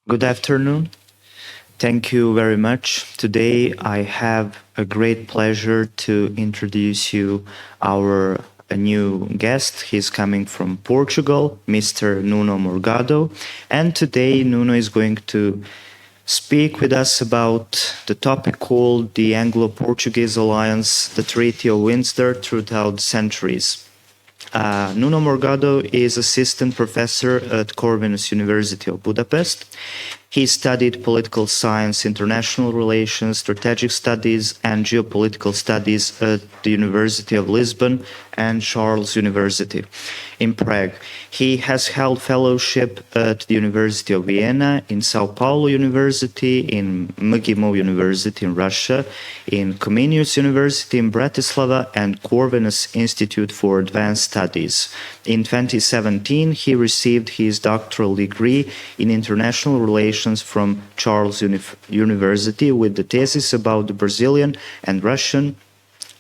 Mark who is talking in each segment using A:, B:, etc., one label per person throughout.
A: Good afternoon. Thank you very much. Today I have a great pleasure to introduce you our a new guest. He's coming from Portugal, Mr. Nuno Morgado. And today Nuno is going to speak with us about the topic called the Anglo-Portuguese Alliance, the Treaty of Windsor throughout centuries. Nuno Morgado is assistant professor at Corvinus University of Budapest. He studied political science, international relations, strategic studies, and geopolitical studies at the University of Lisbon and Charles University in Prague. He has held fellowship at the University of Vienna, in São Paulo University, in MGIMO University in Russia, in Comenius University in Bratislava, and Corvinus Institute for Advanced Studies. In 2017, he received his doctoral degree in international relations from Charles University with the thesis about the Brazilian and Russian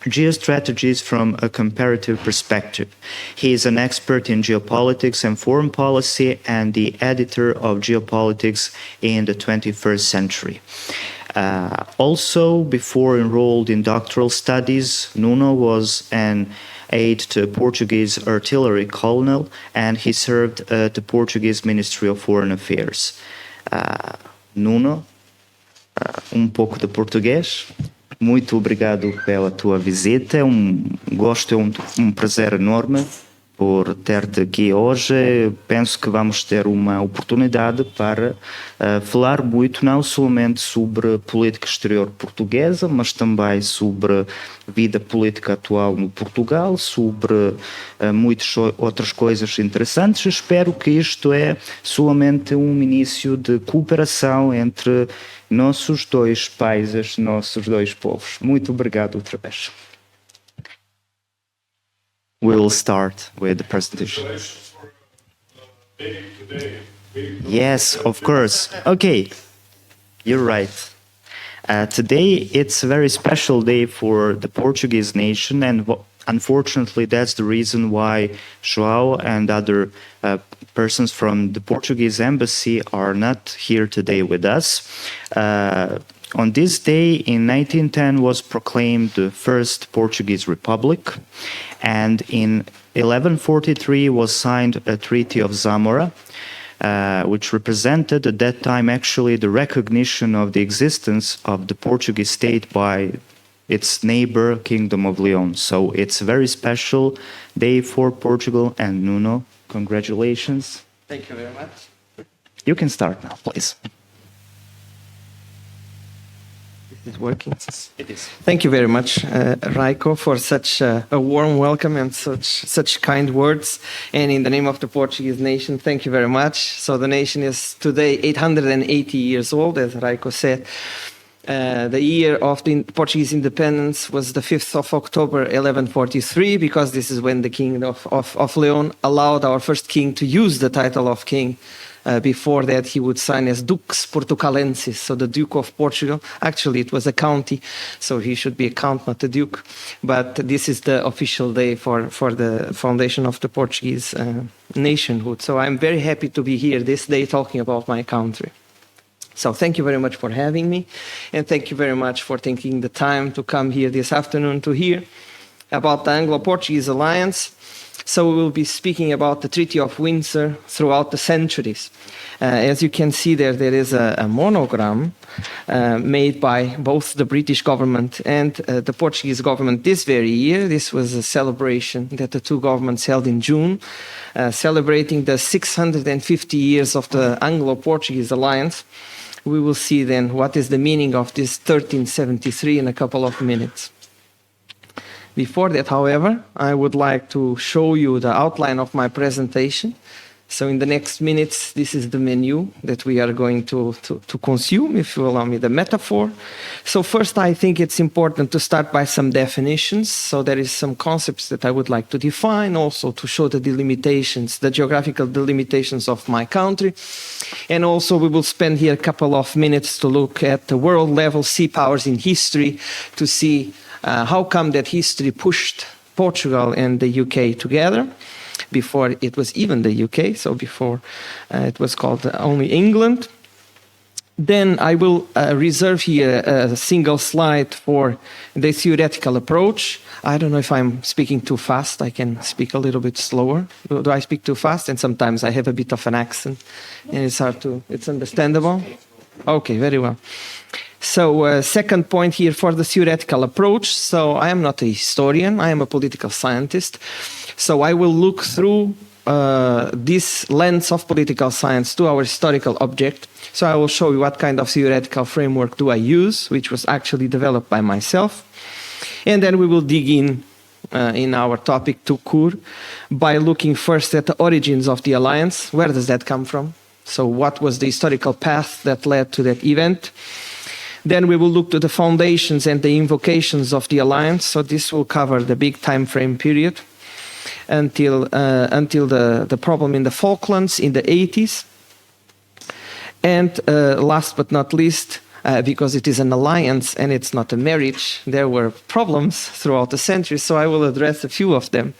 A: geostrategies from a comparative perspective. He is an expert in geopolitics and foreign policy and the editor of Geopolitics in the 21st century. Also, before enrolled in doctoral studies, Nuno was an aide to Portuguese Artillery Colonel, and he served at the Portuguese Ministry of Foreign Affairs. Nuno, pouco de português. Muito obrigado pela tua visita. É um prazer enorme por ter-te aqui hoje. Penso que vamos ter uma oportunidade para falar muito, não somente sobre política exterior portuguesa, mas também sobre vida política atual no Portugal, sobre muitas outras coisas interessantes. Espero que isto é somente um início de cooperação entre nossos dois países, nossos dois povos. Muito obrigado outra vez. We'll start with the presentation. Yes, of course. Okay, you're right. Today it's a very special day for the Portuguese nation, and unfortunately that's the reason why João and other persons from the Portuguese embassy are not here today with us. On this day in 1910 was proclaimed the first Portuguese Republic, and in 1143 was signed a Treaty of Zamora, which represented at that time actually the recognition of the existence of the Portuguese state by its neighbor Kingdom of Leon. So it's a very special day for Portugal, and Nuno, congratulations.
B: Thank you very much.
A: You can start now, please.
B: Is it working?
A: It is.
B: Thank you very much, Rajko, for such a warm welcome and such kind words. And in the name of the Portuguese nation, thank you very much. So the nation is today 880 years old, as Rajko said. The year of the Portuguese independence was the 5th of October 1143, because this is when the King of Leon allowed our first king to use the title of king. Before that, he would sign as Dux Portucalensis, so the Duke of Portugal. Actually, it was a county, so he should be a count, not a duke. But this is the official day for the foundation of the Portuguese nationhood. So I'm very happy to be here this day talking about my country. So thank you very much for having me, and thank you very much for taking the time to come here this afternoon to hear about the Anglo-Portuguese Alliance. So we will be speaking about the Treaty of Windsor throughout the centuries. As you can see there is a monogram made by both the British government and the Portuguese government this very year. This was a celebration that the two governments held in June, celebrating the 650 years of the Anglo-Portuguese Alliance. We will see then what is the meaning of this 1373 in a couple of minutes. Before that, however, I would like to show you the outline of my presentation. So in the next minutes, this is the menu that we are going to consume, if you allow me the metaphor. So first, I think it's important to start by some definitions. So there is some concepts that I would like to define, also to show the delimitations, the geographical delimitations of my country. And also we will spend here a couple of minutes to look at the world level sea powers in history to see how come that history pushed Portugal and the UK together before it was even the UK, so before it was called only England. Then I will reserve here a single slide for the theoretical approach. I don't know if I'm speaking too fast. I can speak a little bit slower. Do I speak too fast? And sometimes I have a bit of an accent, and it's understandable. Okay, very well. So second point here for the theoretical approach. So I am not a historian. I am a political scientist. So I will look through this lens of political science to our historical object. So I will show you what kind of theoretical framework do I use, which was actually developed by myself. And then we will dig in our topic to Kur by looking first at the origins of the alliance. Where does that come from? So what was the historical path that led to that event? Then we will look to the foundations and the invocations of the alliance. So this will cover the big time frame period until the problem in the Falklands in the 80s. And last but not least, because it is an alliance and it's not a marriage, there were problems throughout the centuries, so I will address a few of them.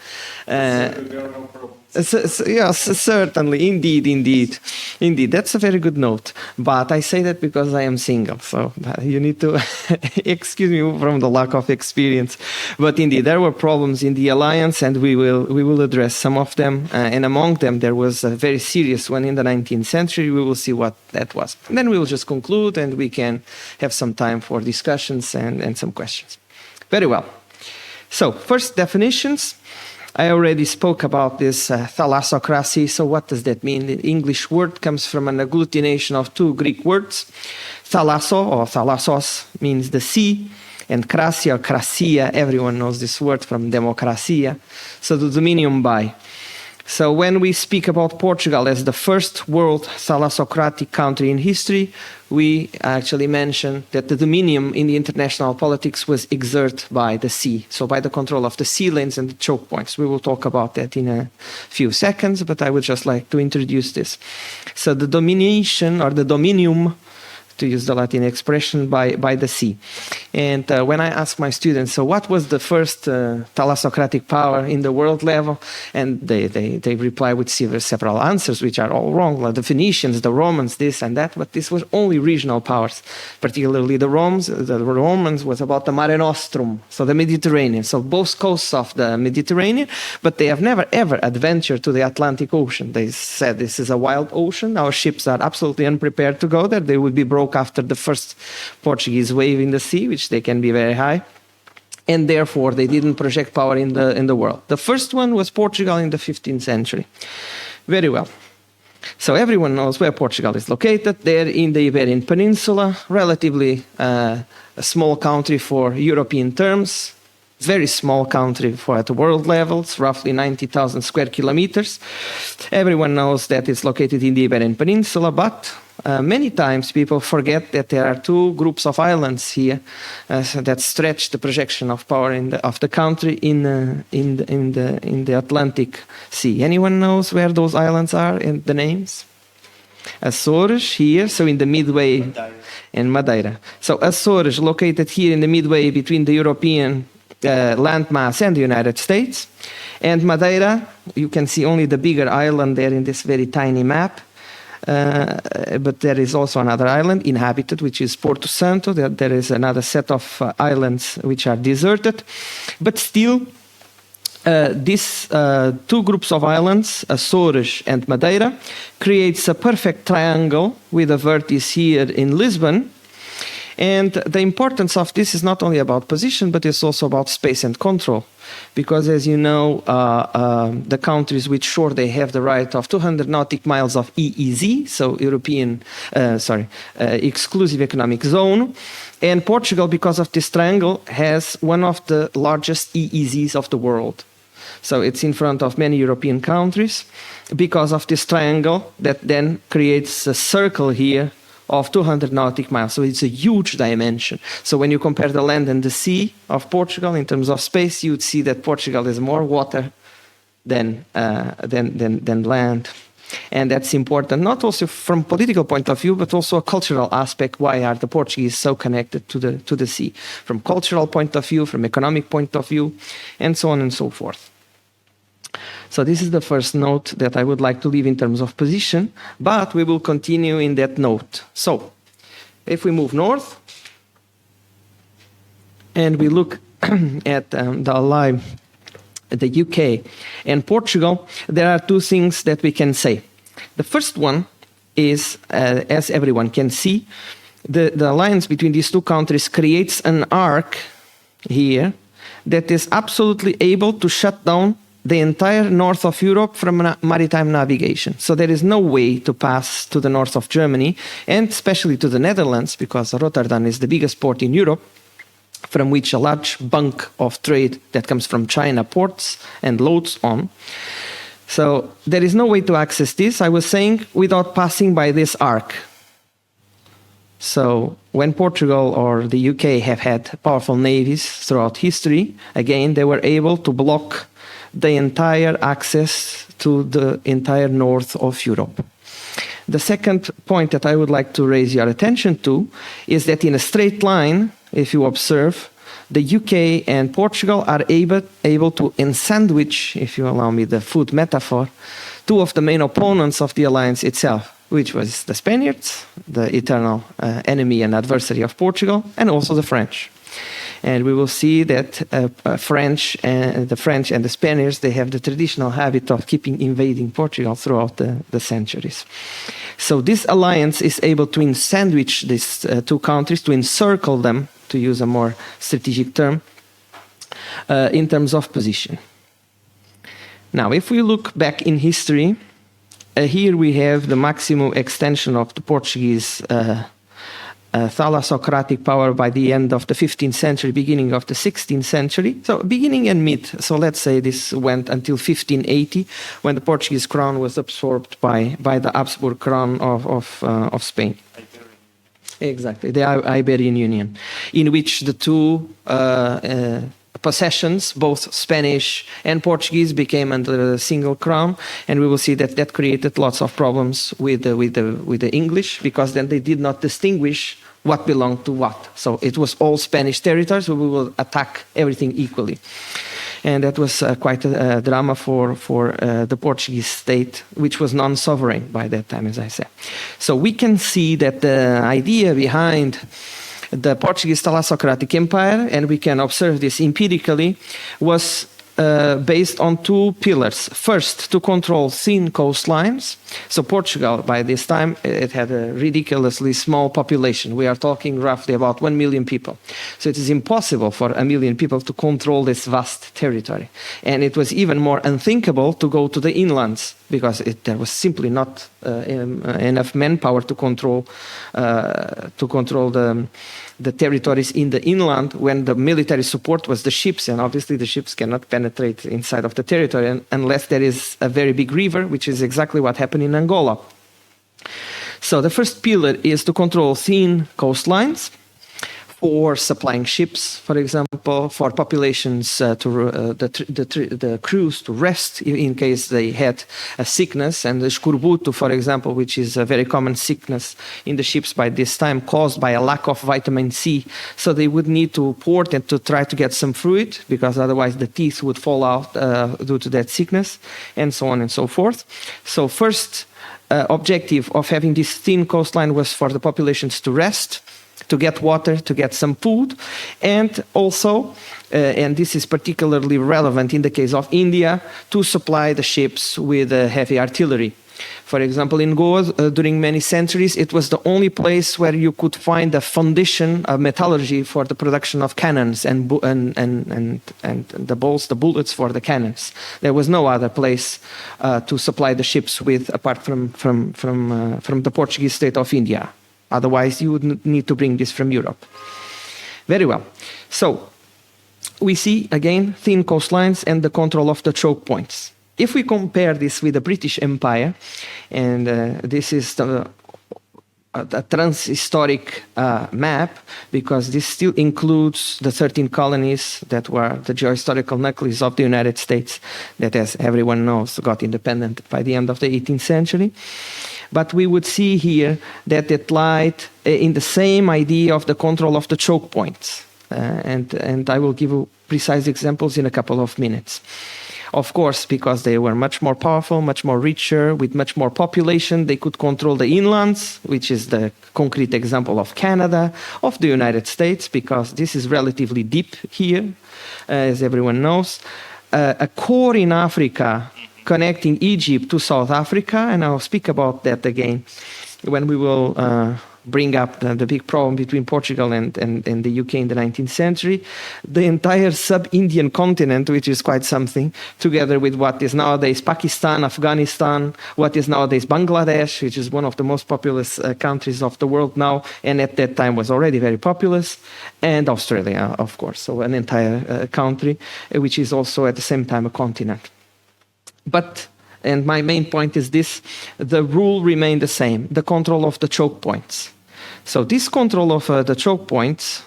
B: Yes, certainly, indeed. That's a very good note. But I say that because I am single, so you need to excuse me from the lack of experience. But indeed, there were problems in the alliance, and we will address some of them. And among them, there was a very serious one in the 19th century. We will see what that was. And then we will just conclude, and we can have some time for discussions and some questions. Very well. So, first definitions. I already spoke about this thalassocracy. So what does that mean? The English word comes from an agglutination of two Greek words. Thalasso or thalassos means the sea, and krasia or krasia, everyone knows this word from democracia. So the dominion by. So when we speak about Portugal as the first world thalassocratic country in history, we actually mention that the dominion in the international politics was exerted by the sea, so by the control of the sea lanes and the choke points. We will talk about that in a few seconds, but I would just like to introduce this. So the domination or the dominium, to use the Latin expression, by the sea. And when I ask my students, so what was the first thalassocratic power in the world level? And they reply with several answers, which are all wrong. Like the Phoenicians, the Romans, this and that, but this was only regional powers. Particularly the Romans was about the Mare Nostrum, so the Mediterranean, so both coasts of the Mediterranean, but they have never ever adventured to the Atlantic Ocean. They said this is a wild ocean, our ships are absolutely unprepared to go there, they would be broke after the first Portuguese wave in the sea, which they can be very high, and therefore they didn't project power in the world. The first one was Portugal in the 15th century. Very well. So everyone knows where Portugal is located, there in the Iberian Peninsula, relatively a small country for European terms, very small country for at the world levels, roughly 90,000 square kilometers. Everyone knows that it's located in the Iberian Peninsula, but many times people forget that there are two groups of islands here that stretch the projection of power of the country in the Atlantic Sea. Anyone knows where those islands are and the names? Açores here, so in the midway, and Madeira. So Açores located here in the midway between the European landmass and the United States, and Madeira, you can see only the bigger island there in this very tiny map. But there is also another island inhabited, which is Porto Santo. There is another set of islands which are deserted. But still, these two groups of islands, Açores and Madeira, creates a perfect triangle with a vertex here in Lisbon. And the importance of this is not only about position, but it's also about space and control. Because as you know, the countries with shore, they have the right of 200 nautic miles of EEZ, so exclusive economic zone. And Portugal, because of this triangle, has one of the largest EEZs of the world. So it's in front of many European countries because of this triangle that then creates a circle here of 200 nautic miles. So it's a huge dimension. So when you compare the land and the sea of Portugal in terms of space, you would see that Portugal is more water than land. And that's important, not also from political point of view, but also a cultural aspect. Why are the Portuguese so connected to the sea? From cultural point of view, from economic point of view, and so on and so forth. So this is the first note that I would like to leave in terms of position, but we will continue in that note. So If we move north and we look at the ally, the UK and Portugal, there are two things that we can say. The first one is, as everyone can see, the alliance between these two countries creates an arc here that is absolutely able to shut down the entire north of Europe from maritime navigation. So there is no way to pass to the north of Germany, and especially to the Netherlands, because Rotterdam is the biggest port in Europe, from which a large bulk of trade that comes from China ports and loads on. So there is no way to access this, I was saying, without passing by this arc. So when Portugal or the UK have had powerful navies throughout history, again, they were able to block the entire access to the entire north of Europe. The second point that I would like to raise your attention to is that in a straight line, if you observe, the UK and Portugal are able to sandwich, if you allow me the food metaphor, two of the main opponents of the alliance itself, which was the Spaniards, the eternal enemy and adversary of Portugal, and also the French. And we will see that the French and the Spaniards, they have the traditional habit of keeping invading Portugal throughout the centuries. So this alliance is able to sandwich these two countries, to encircle them, to use a more strategic term, in terms of position. Now, if we look back in history, here we have the maximum extension of the Portuguese thalassocratic power by the end of the 15th century, beginning of the 16th century. So beginning and mid. So let's say this went until 1580, when the Portuguese crown was absorbed by the Habsburg crown of Spain. Exactly, the Iberian Union, in which the two possessions, both Spanish and Portuguese, became under a single crown, and we will see that that created lots of problems with the English, because then they did not distinguish what belonged to what. So it was all Spanish territories, so we will attack everything equally. And that was quite a drama for the Portuguese state, which was non-sovereign by that time, as I said. So we can see that the idea behind the Portuguese thalassocratic empire, and we can observe this empirically, was based on two pillars. First, to control thin coastlines. So Portugal, by this time, it had a ridiculously small population. We are talking roughly about 1 million people. So it is impossible for 1 million people to control this vast territory. And it was even more unthinkable to go to the inlands, because there was simply not enough manpower to control the territories in the inland, when the military support was the ships, and obviously the ships cannot penetrate inside of the territory unless there is a very big river, which is exactly what happened in Angola. So the first pillar is to control thin coastlines for supplying ships, for example, for populations, the crews to rest in case they had a sickness, and the escorbuto, for example, which is a very common sickness in the ships by this time, caused by a lack of vitamin C. So they would need to port and to try to get some fluid, because otherwise the teeth would fall out due to that sickness, and so on and so forth. So first objective of having this thin coastline was for the populations to rest, to get water, to get some food, and also, and this is particularly relevant in the case of India, to supply the ships with heavy artillery. For example, in Goa, during many centuries, it was the only place where you could find a foundation of metallurgy for the production of cannons and the balls, the bullets for the cannons. There was no other place to supply the ships with, apart from the Portuguese state of India. Otherwise, you would need to bring this from Europe. Very well. So we see, again, thin coastlines and the control of the choke points. If we compare this with the British Empire, and this is a transhistoric map, because this still includes the 13 colonies that were the geohistorical nucleus of the United States, that, as everyone knows, got independent by the end of the 18th century. But we would see here that it lied in the same idea of the control of the choke points. And I will give you precise examples in a couple of minutes. Of course, because they were much more powerful, much more richer, with much more population, they could control the inlands, which is the concrete example of Canada, of the United States, because this is relatively deep here, as everyone knows. A core in Africa connecting Egypt to South Africa, and I'll speak about that again when we will bring up the big problem between Portugal and the UK in the 19th century. The entire sub-Indian continent, which is quite something, together with what is nowadays Pakistan, Afghanistan, what is nowadays Bangladesh, which is one of the most populous countries of the world now, and at that time was already very populous, and Australia, of course, so an entire country, which is also at the same time a continent. But, and my main point is this, the rule remained the same, the control of the choke points. So this control of the choke points,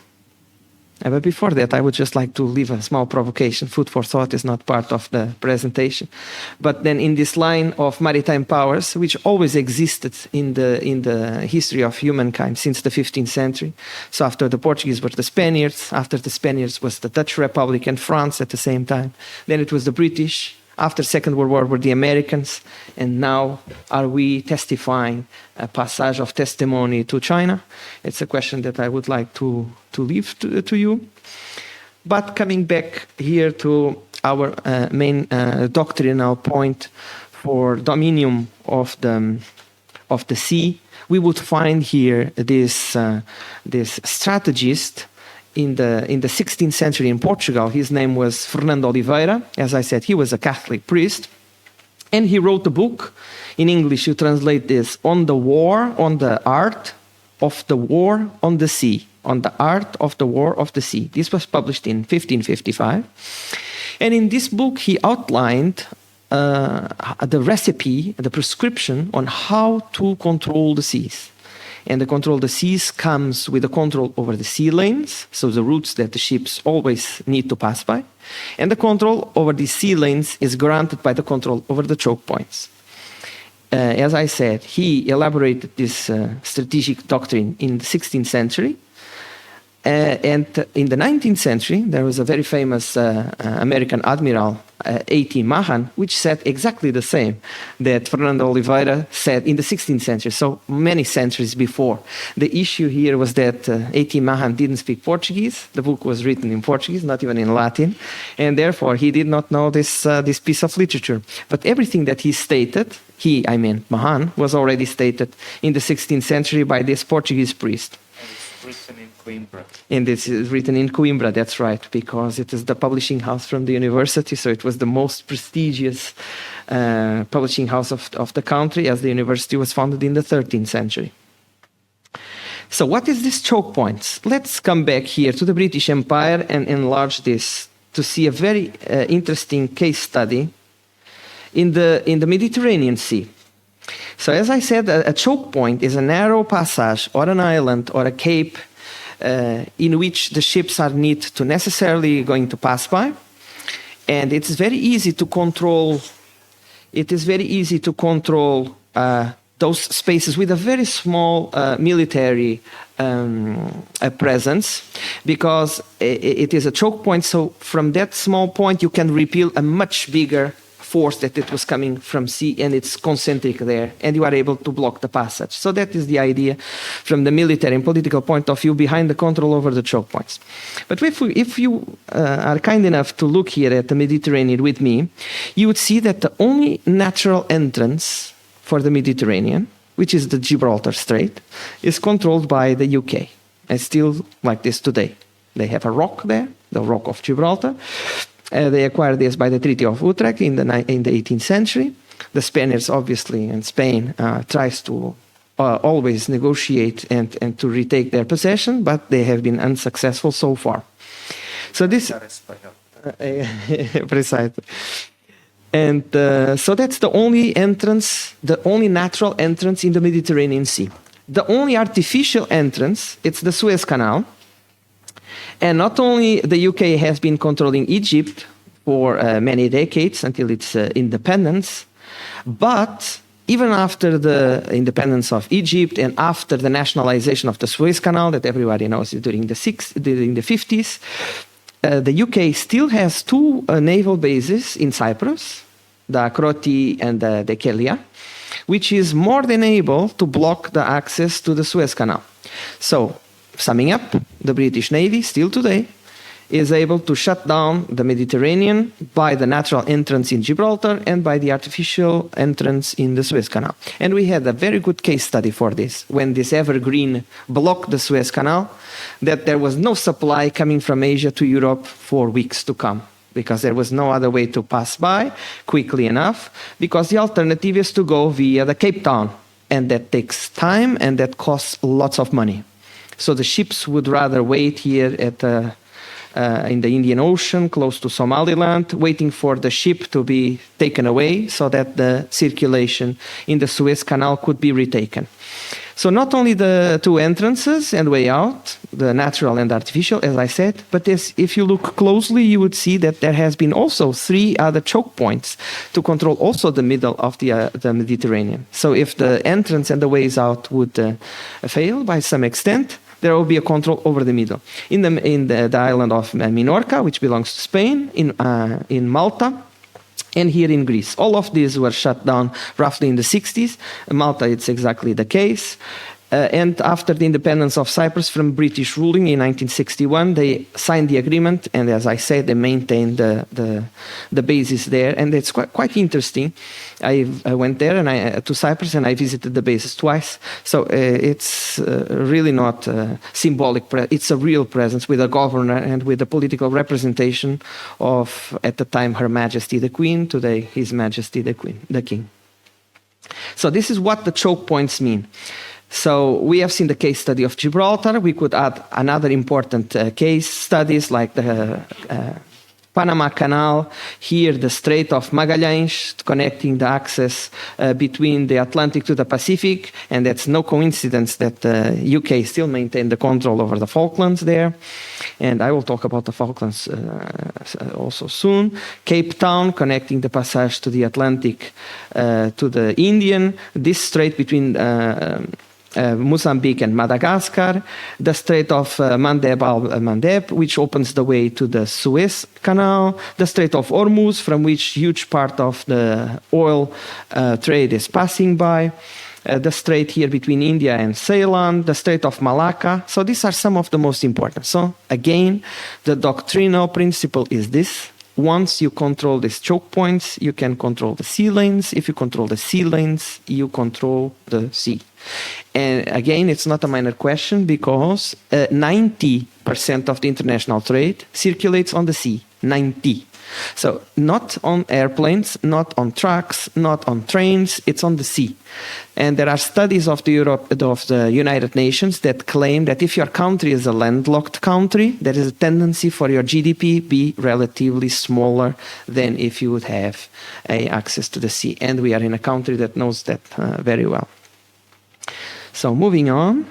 B: but before that I would just like to leave a small provocation. Food for thought is not part of the presentation. But then in this line of maritime powers, which always existed in the history of humankind since the 15th century. So after the Portuguese were the Spaniards, after the Spaniards was the Dutch Republic and France at the same time. Then it was the British. After Second World War were the Americans, and now are we testifying a passage of testimony to China? It's a question that I would like to leave to you. But coming back here to our main doctrinal point for dominion of the sea, we would find here this strategist in the 16th century in Portugal. His name was Fernando Oliveira. As I said, he was a Catholic priest. And he wrote a book. In English, you translate this, on the art of the war on the sea. On the art of the war of the sea. This was published in 1555. And in this book, he outlined the recipe, the prescription on how to control the seas. And the control of the seas comes with the control over the sea lanes, so the routes that the ships always need to pass by. And the control over the sea lanes is granted by the control over the choke points. As I said, he elaborated this strategic doctrine in the 16th century. And in the 19th century, there was a very famous American admiral, A.T. Mahan, which said exactly the same that Fernando Oliveira said in the 16th century, so many centuries before. The issue here was that A.T. Mahan didn't speak Portuguese. The book was written in Portuguese, not even in Latin, and therefore he did not know this piece of literature. But everything that he stated, Mahan, was already stated in the 16th century by this Portuguese priest.
A: Written in Coimbra.
B: And this is written in Coimbra, that's right, because it is the publishing house from the university, so it was the most prestigious publishing house of the country, as the university was founded in the 13th century. So what is this choke points? Let's come back here to the British Empire and enlarge this to see a very interesting case study in the Mediterranean Sea. So as I said, a choke point is a narrow passage or an island or a cape in which the ships are need to necessarily going to pass by. And it's very easy to control. It is very easy to control those spaces with a very small military presence, because it is a choke point. So from that small point, you can repel a much bigger force that it was coming from sea, and it's concentric there, and you are able to block the passage. So that is the idea from the military and political point of view behind the control over the choke points. But if you are kind enough to look here at the Mediterranean with me, you would see that the only natural entrance for the Mediterranean, which is the Gibraltar Strait, is controlled by the UK. And still like this today. They have a rock there, the Rock of Gibraltar. They acquired this by the Treaty of Utrecht in the 18th century. The Spaniards, obviously, and Spain tries to always negotiate and to retake their possession, but they have been unsuccessful so far. So this precisely. And so that's the only entrance, the only natural entrance in the Mediterranean Sea. The only artificial entrance, it's the Suez Canal. And not only the UK has been controlling Egypt for many decades until its independence, but even after the independence of Egypt and after the nationalization of the Suez Canal that everybody knows during the 50s, the UK still has two naval bases in Cyprus, the Akroti and the Dekelia, which is more than able to block the access to the Suez Canal. So, summing up, the British Navy, still today, is able to shut down the Mediterranean by the natural entrance in Gibraltar and by the artificial entrance in the Suez Canal. And we had a very good case study for this, when this evergreen blocked the Suez Canal, that there was no supply coming from Asia to Europe for weeks to come, because there was no other way to pass by quickly enough, because the alternative is to go via the Cape Town, and that takes time and that costs lots of money. So the ships would rather wait here at in the Indian Ocean, close to Somaliland, waiting for the ship to be taken away so that the circulation in the Suez Canal could be retaken. So not only the two entrances and way out, the natural and artificial, as I said, but if you look closely, you would see that there has been also 3 other choke points to control also the middle of the Mediterranean. So if the entrance and the ways out would fail by some extent, there will be a control over the middle. In the island of Minorca, which belongs to Spain, in Malta, and here in Greece. All of these were shut down roughly in the 60s. Malta, it's exactly the case. And after the independence of Cyprus from British ruling in 1961, they signed the agreement, and as I said, they maintained the bases there, and it's quite interesting. I went there to Cyprus, and I visited the bases twice. So it's really not symbolic. It's a real presence with a governor and with the political representation of, at the time, Her Majesty the Queen, today His Majesty the King. So this is what the choke points mean. So we have seen the case study of Gibraltar. We could add another important case studies like the Panama Canal, here the Strait of Magalhães, connecting the access between the Atlantic to the Pacific, and that's no coincidence that the UK still maintained the control over the Falklands there. And I will talk about the Falklands also soon. Cape Town, connecting the passage to the Atlantic to the Indian, this strait between Mozambique and Madagascar, the Strait of Mandeb al-Mandeb, which opens the way to the Suez Canal, the Strait of Hormuz, from which huge part of the oil trade is passing by, the strait here between India and Ceylon, the Strait of Malacca. So these are some of the most important. So again, the doctrinal principle is this. Once you control these choke points, you can control the sea lanes. If you control the sea lanes, you control the sea. And again, it's not a minor question, because 90% of the international trade circulates on the sea. 90. So not on airplanes, not on trucks, not on trains, it's on the sea. And there are studies of the United Nations that claim that if your country is a landlocked country, there is a tendency for your GDP be relatively smaller than if you would have access to the sea. And we are in a country that knows that very well. So moving on.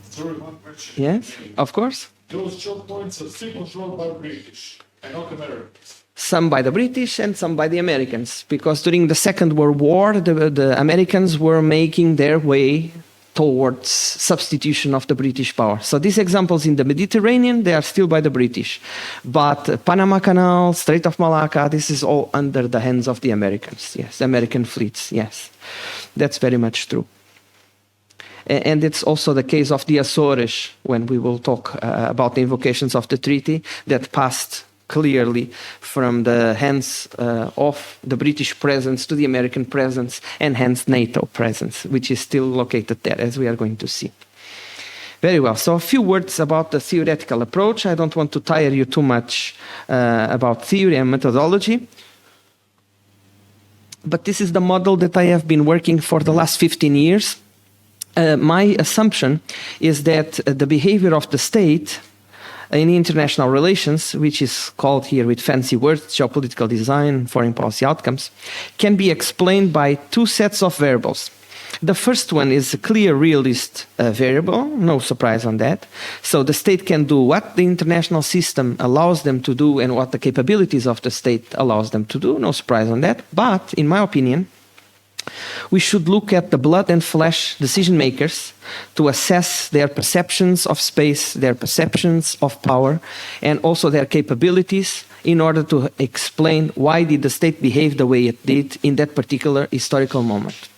C: Sorry, one question.
B: Yes, of course.
C: Those choke points are still controlled by British and not Americans.
B: Some by the British and some by the Americans, because during the Second World War, the Americans were making their way towards substitution of the British power. So these examples in the Mediterranean, they are still by the British. But Panama Canal, Strait of Malacca, this is all under the hands of the Americans. Yes, American fleets, yes. That's very much true. And it's also the case of the Azores, when we will talk about the invocations of the treaty, that passed clearly from the hands of the British presence to the American presence, and hence NATO presence, which is still located there, as we are going to see. Very well, so a few words about the theoretical approach. I don't want to tire you too much about theory and methodology. But this is the model that I have been working for the last 15 years. My assumption is that the behavior of the state in international relations, which is called here with fancy words, geopolitical design, foreign policy outcomes, can be explained by 2 sets of variables. The first one is a clear realist variable, no surprise on that. So the state can do what the international system allows them to do and what the capabilities of the state allows them to do, no surprise on that. But in my opinion, We should look at the blood and flesh decision makers to assess their perceptions of space, their perceptions of power, and also their capabilities in order to explain why did the state behave the way it did in that particular historical moment.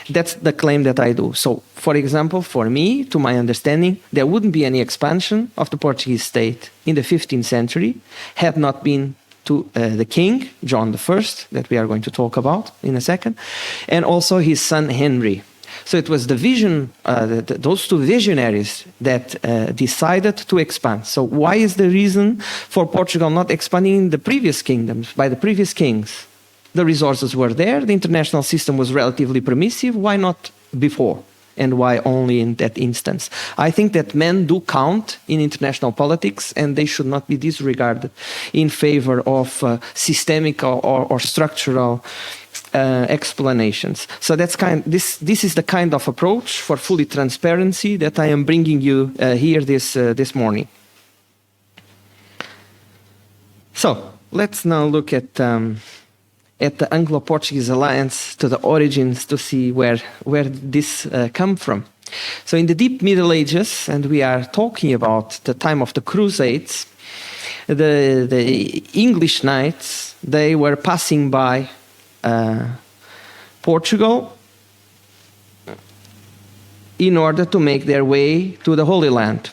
B: That's the claim that I do. So, for example, for me, to my understanding, there wouldn't be any expansion of the Portuguese state in the 15th century had not been to the king, John I, that we are going to talk about in a second, and also his son Henry. So it was the vision, those two visionaries that decided to expand. So why is the reason for Portugal not expanding in the previous kingdoms, by the previous kings? The resources were there, the international system was relatively permissive, why not before? And why only in that instance? I think that men do count in international politics, and they should not be disregarded in favor of systemic or structural explanations. So that's this is the kind of approach for fully transparency that I am bringing you here this morning. So let's now look at the Anglo-Portuguese alliance, to the origins, to see where this come from. So in the deep Middle Ages, and we are talking about the time of the Crusades, the English knights, they were passing by Portugal in order to make their way to the Holy Land.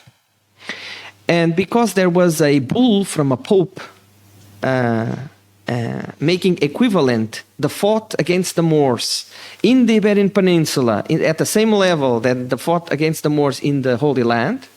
B: And because there was a bull from a pope making equivalent the fought against the Moors in the Iberian Peninsula at the same level that the fought against the Moors in the Holy Land,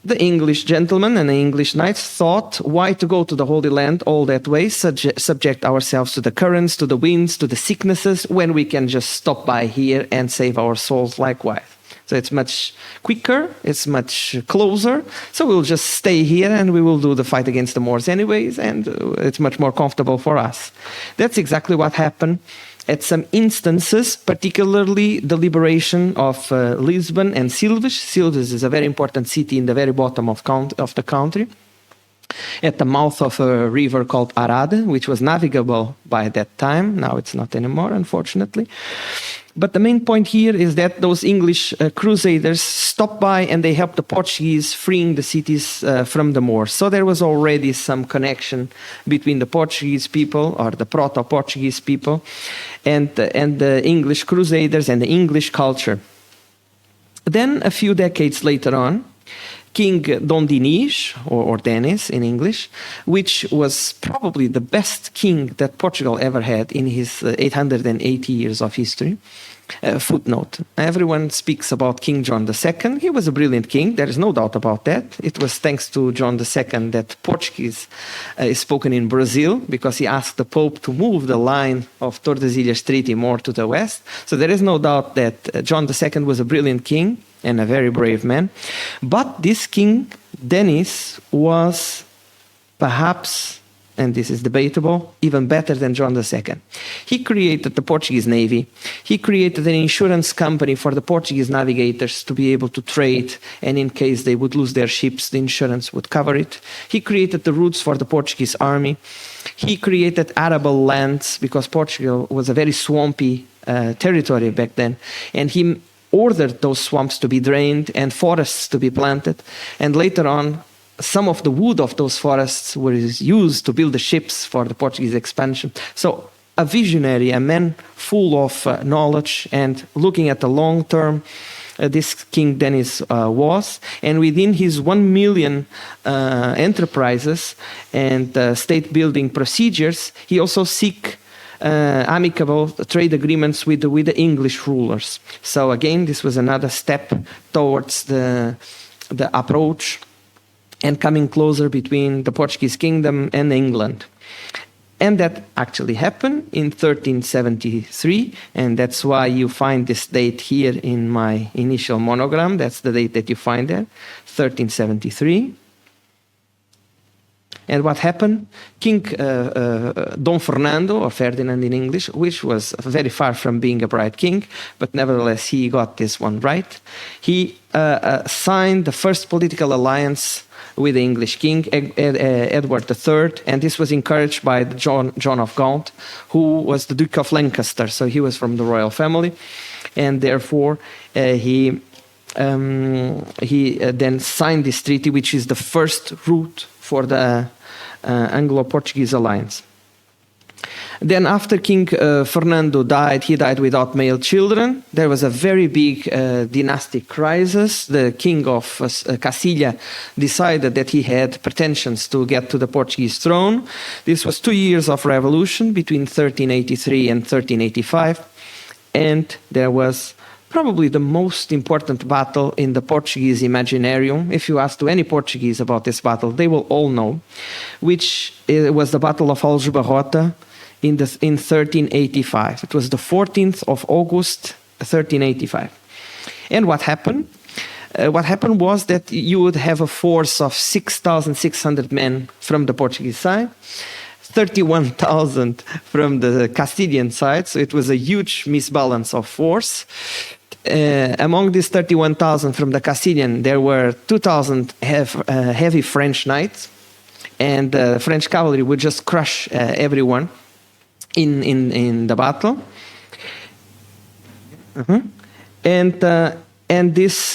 B: the English gentlemen and the English knights thought, why to go to the Holy Land all that way, subject ourselves to the currents, to the winds, to the sicknesses, when we can just stop by here and save our souls likewise. So it's much quicker, it's much closer, so we'll just stay here and we will do the fight against the Moors anyways, and it's much more comfortable for us. That's exactly what happened at some instances, particularly the liberation of Lisbon and Silves. Silves is a very important city in the very bottom of the country, at the mouth of a river called Arade, which was navigable by that time. Now it's not anymore, unfortunately. But the main point here is that those English crusaders stopped by and they helped the Portuguese freeing the cities from the Moors. So there was already some connection between the Portuguese people, or the proto-Portuguese people, and the English crusaders and the English culture. Then a few decades later on, King Dom Dinis, or Denis in English, which was probably the best king that Portugal ever had in his 880 years of history. Footnote: everyone speaks about King John II. He was a brilliant king, there is no doubt about that. It was thanks to John II that Portuguese is spoken in Brazil, because he asked the Pope to move the line of Tordesilhas Treaty more to the west. So there is no doubt that John II was a brilliant king and a very brave man. But this King Denis was perhaps, and this is debatable, even better than John II. He created the Portuguese Navy. He created an insurance company for the Portuguese navigators to be able to trade, and in case they would lose their ships, the insurance would cover it. He created the routes for the Portuguese army. He created arable lands, because Portugal was a very swampy territory back then, and he ordered those swamps to be drained and forests to be planted. And later on, some of the wood of those forests was used to build the ships for the Portuguese expansion. So a visionary, a man full of knowledge and looking at the long term, this King Denis was. And within his 1 million enterprises and state building procedures, he also seek amicable trade agreements with the English rulers. So again, this was another step towards the approach and coming closer between the Portuguese kingdom and England. And that actually happened in 1373, and that's why you find this date here in my initial monogram. That's the date that you find there, 1373. And what happened? King Dom Fernando, or Ferdinand in English, which was very far from being a bright king, but nevertheless he got this one right. He signed the first political alliance with the English king, Edward III, and this was encouraged by John of Gaunt, who was the Duke of Lancaster, so he was from the royal family, and therefore he then signed this treaty, which is the first route for the Anglo-Portuguese alliance. Then after King Fernando died, he died without male children. There was a very big dynastic crisis. The king of Castilla decided that he had pretensions to get to the Portuguese throne. This was 2 years of revolution between 1383 and 1385. And there was probably the most important battle in the Portuguese imaginarium. If you ask to any Portuguese about this battle, they will all know, which was the Battle of Aljubarrota in 1385. It was the 14th of August, 1385. And what happened? What happened was that you would have a force of 6,600 men from the Portuguese side, 31,000 from the Castilian side, so it was a huge misbalance of force. Among these 31,000 from the Castilian, there were 2,000 heavy French knights, and the French cavalry would just crush everyone in the battle. And this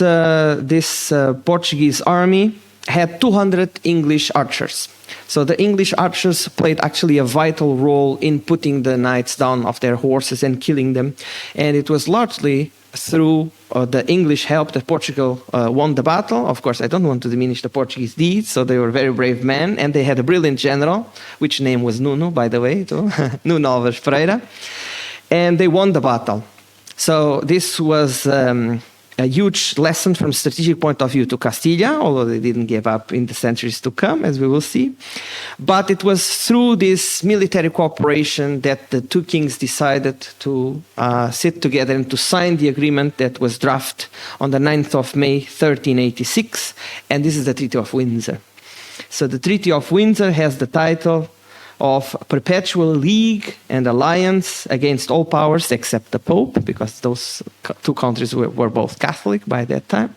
B: Portuguese army had 200 English archers. So the English archers played actually a vital role in putting the knights down off their horses and killing them. And it was largely through the English help that Portugal won the battle. Of course, I don't want to diminish the Portuguese deeds, so they were very brave men, and they had a brilliant general, which name was Nuno, by the way, too. Nuno Alves Pereira. And they won the battle. So this was a huge lesson from strategic point of view to Castilla, although they didn't give up in the centuries to come, as we will see. But it was through this military cooperation that the two kings decided to sit together and to sign the agreement that was drafted on the 9th of May, 1386, and this is the Treaty of Windsor. So the Treaty of Windsor has the title of perpetual league and alliance against all powers except the Pope, because those two countries were both Catholic by that time.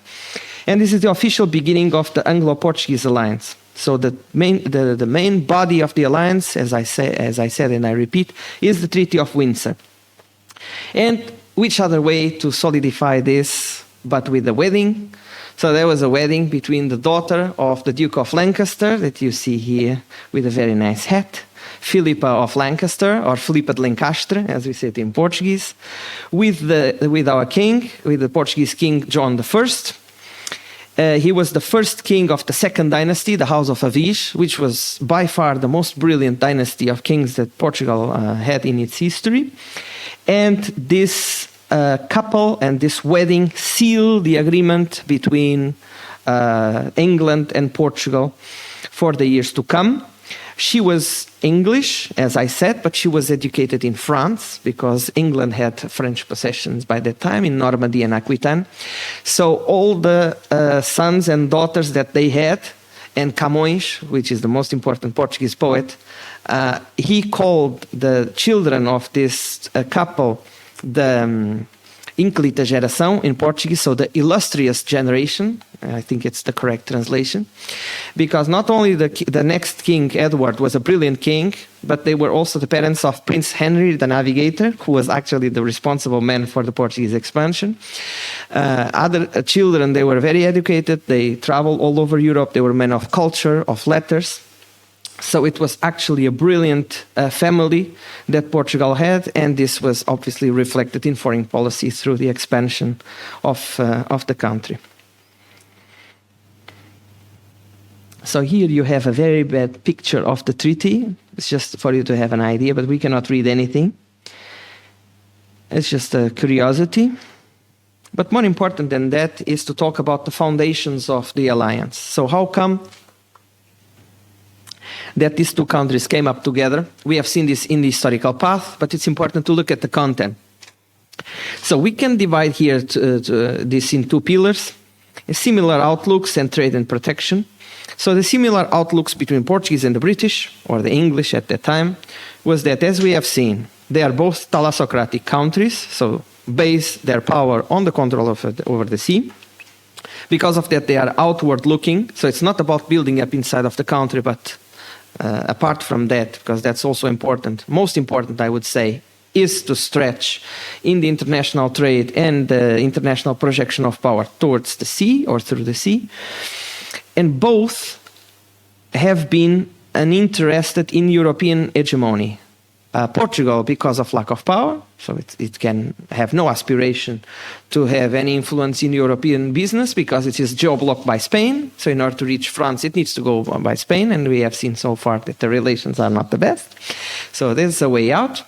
B: And this is the official beginning of the Anglo-Portuguese alliance. So the main body of the alliance, as I said and I repeat, is the Treaty of Windsor. And which other way to solidify this but with a wedding? So there was a wedding between the daughter of the Duke of Lancaster, that you see here with a very nice hat, Philippa of Lancaster, or Filipa de Lencastre, as we say it in Portuguese, with our king, with the Portuguese king John I. He was the first king of the second dynasty, the House of Avis, which was by far the most brilliant dynasty of kings that Portugal had in its history. And this couple and this wedding sealed the agreement between England and Portugal for the years to come. She was English, as I said, but she was educated in France because England had French possessions by that time in Normandy and Aquitaine. So all the sons and daughters that they had, and Camões, which is the most important Portuguese poet, he called the children of this couple the Inclita geração in Portuguese, so the illustrious generation. I think it's the correct translation, because not only the next king, Edward, was a brilliant king, but they were also the parents of Prince Henry the Navigator, who was actually the responsible man for the Portuguese expansion. Other children, they were very educated, they traveled all over Europe, they were men of culture, of letters. So it was actually a brilliant family that Portugal had, and this was obviously reflected in foreign policy through the expansion of the country. So here you have a very bad picture of the treaty. It's just for you to have an idea, but we cannot read anything. It's just a curiosity. But more important than that is to talk about the foundations of the alliance. So how come that these two countries came up together? We have seen this in the historical path, but it's important to look at the content. So we can divide here this in two pillars: similar outlooks and trade and protection. So the similar outlooks between Portuguese and the British, or the English at that time, was that, as we have seen, they are both thalassocratic countries, so base their power on the control over the sea. Because of that, they are outward looking, so it's not about building up inside of the country, but apart from that, because that's also important, most important, I would say, is to stretch in the international trade and the international projection of power towards the sea or through the sea. And both have been uninterested in European hegemony. Portugal, because of lack of power, so it can have no aspiration to have any influence in European business because it is geo-blocked by Spain. So in order to reach France, it needs to go by Spain, and we have seen so far that the relations are not the best. So there's a way out.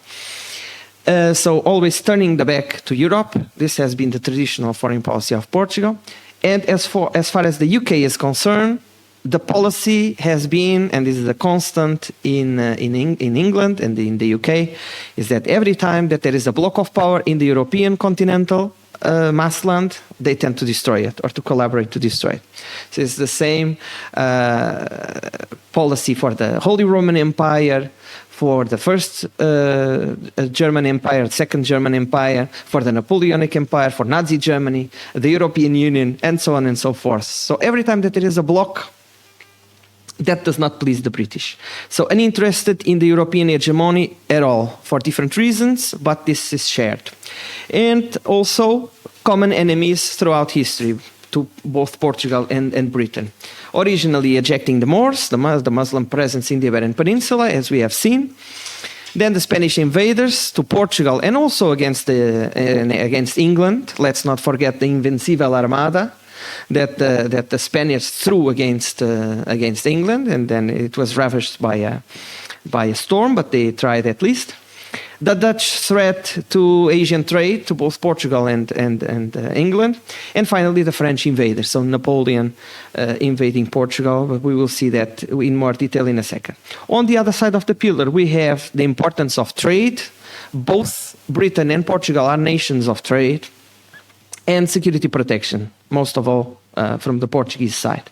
B: So always turning the back to Europe. This has been the traditional foreign policy of Portugal. And as far as the UK is concerned, the policy has been, and this is a constant in England and in the UK, is that every time that there is a block of power in the European continental massland, they tend to destroy it or to collaborate to destroy it. So it's the same policy for the Holy Roman Empire, for the first German Empire, second German Empire, for the Napoleonic Empire, for Nazi Germany, the European Union, and so on and so forth. So every time that there is a block, that does not please the British. So uninterested in the European hegemony at all, for different reasons, but this is shared. And also common enemies throughout history to both Portugal and Britain. Originally ejecting the Moors, the Muslim presence in the Iberian Peninsula, as we have seen. Then the Spanish invaders to Portugal and also against England. Let's not forget the Invencible Armada that the Spaniards threw against England, and then it was ravaged by a storm, but they tried at least. The Dutch threat to Asian trade to both Portugal and England, and finally the French invaders. So Napoleon invading Portugal, but we will see that in more detail in a second. On the other side of the pillar, we have the importance of trade. Both Britain and Portugal are nations of trade. And security protection, most of all from the Portuguese side.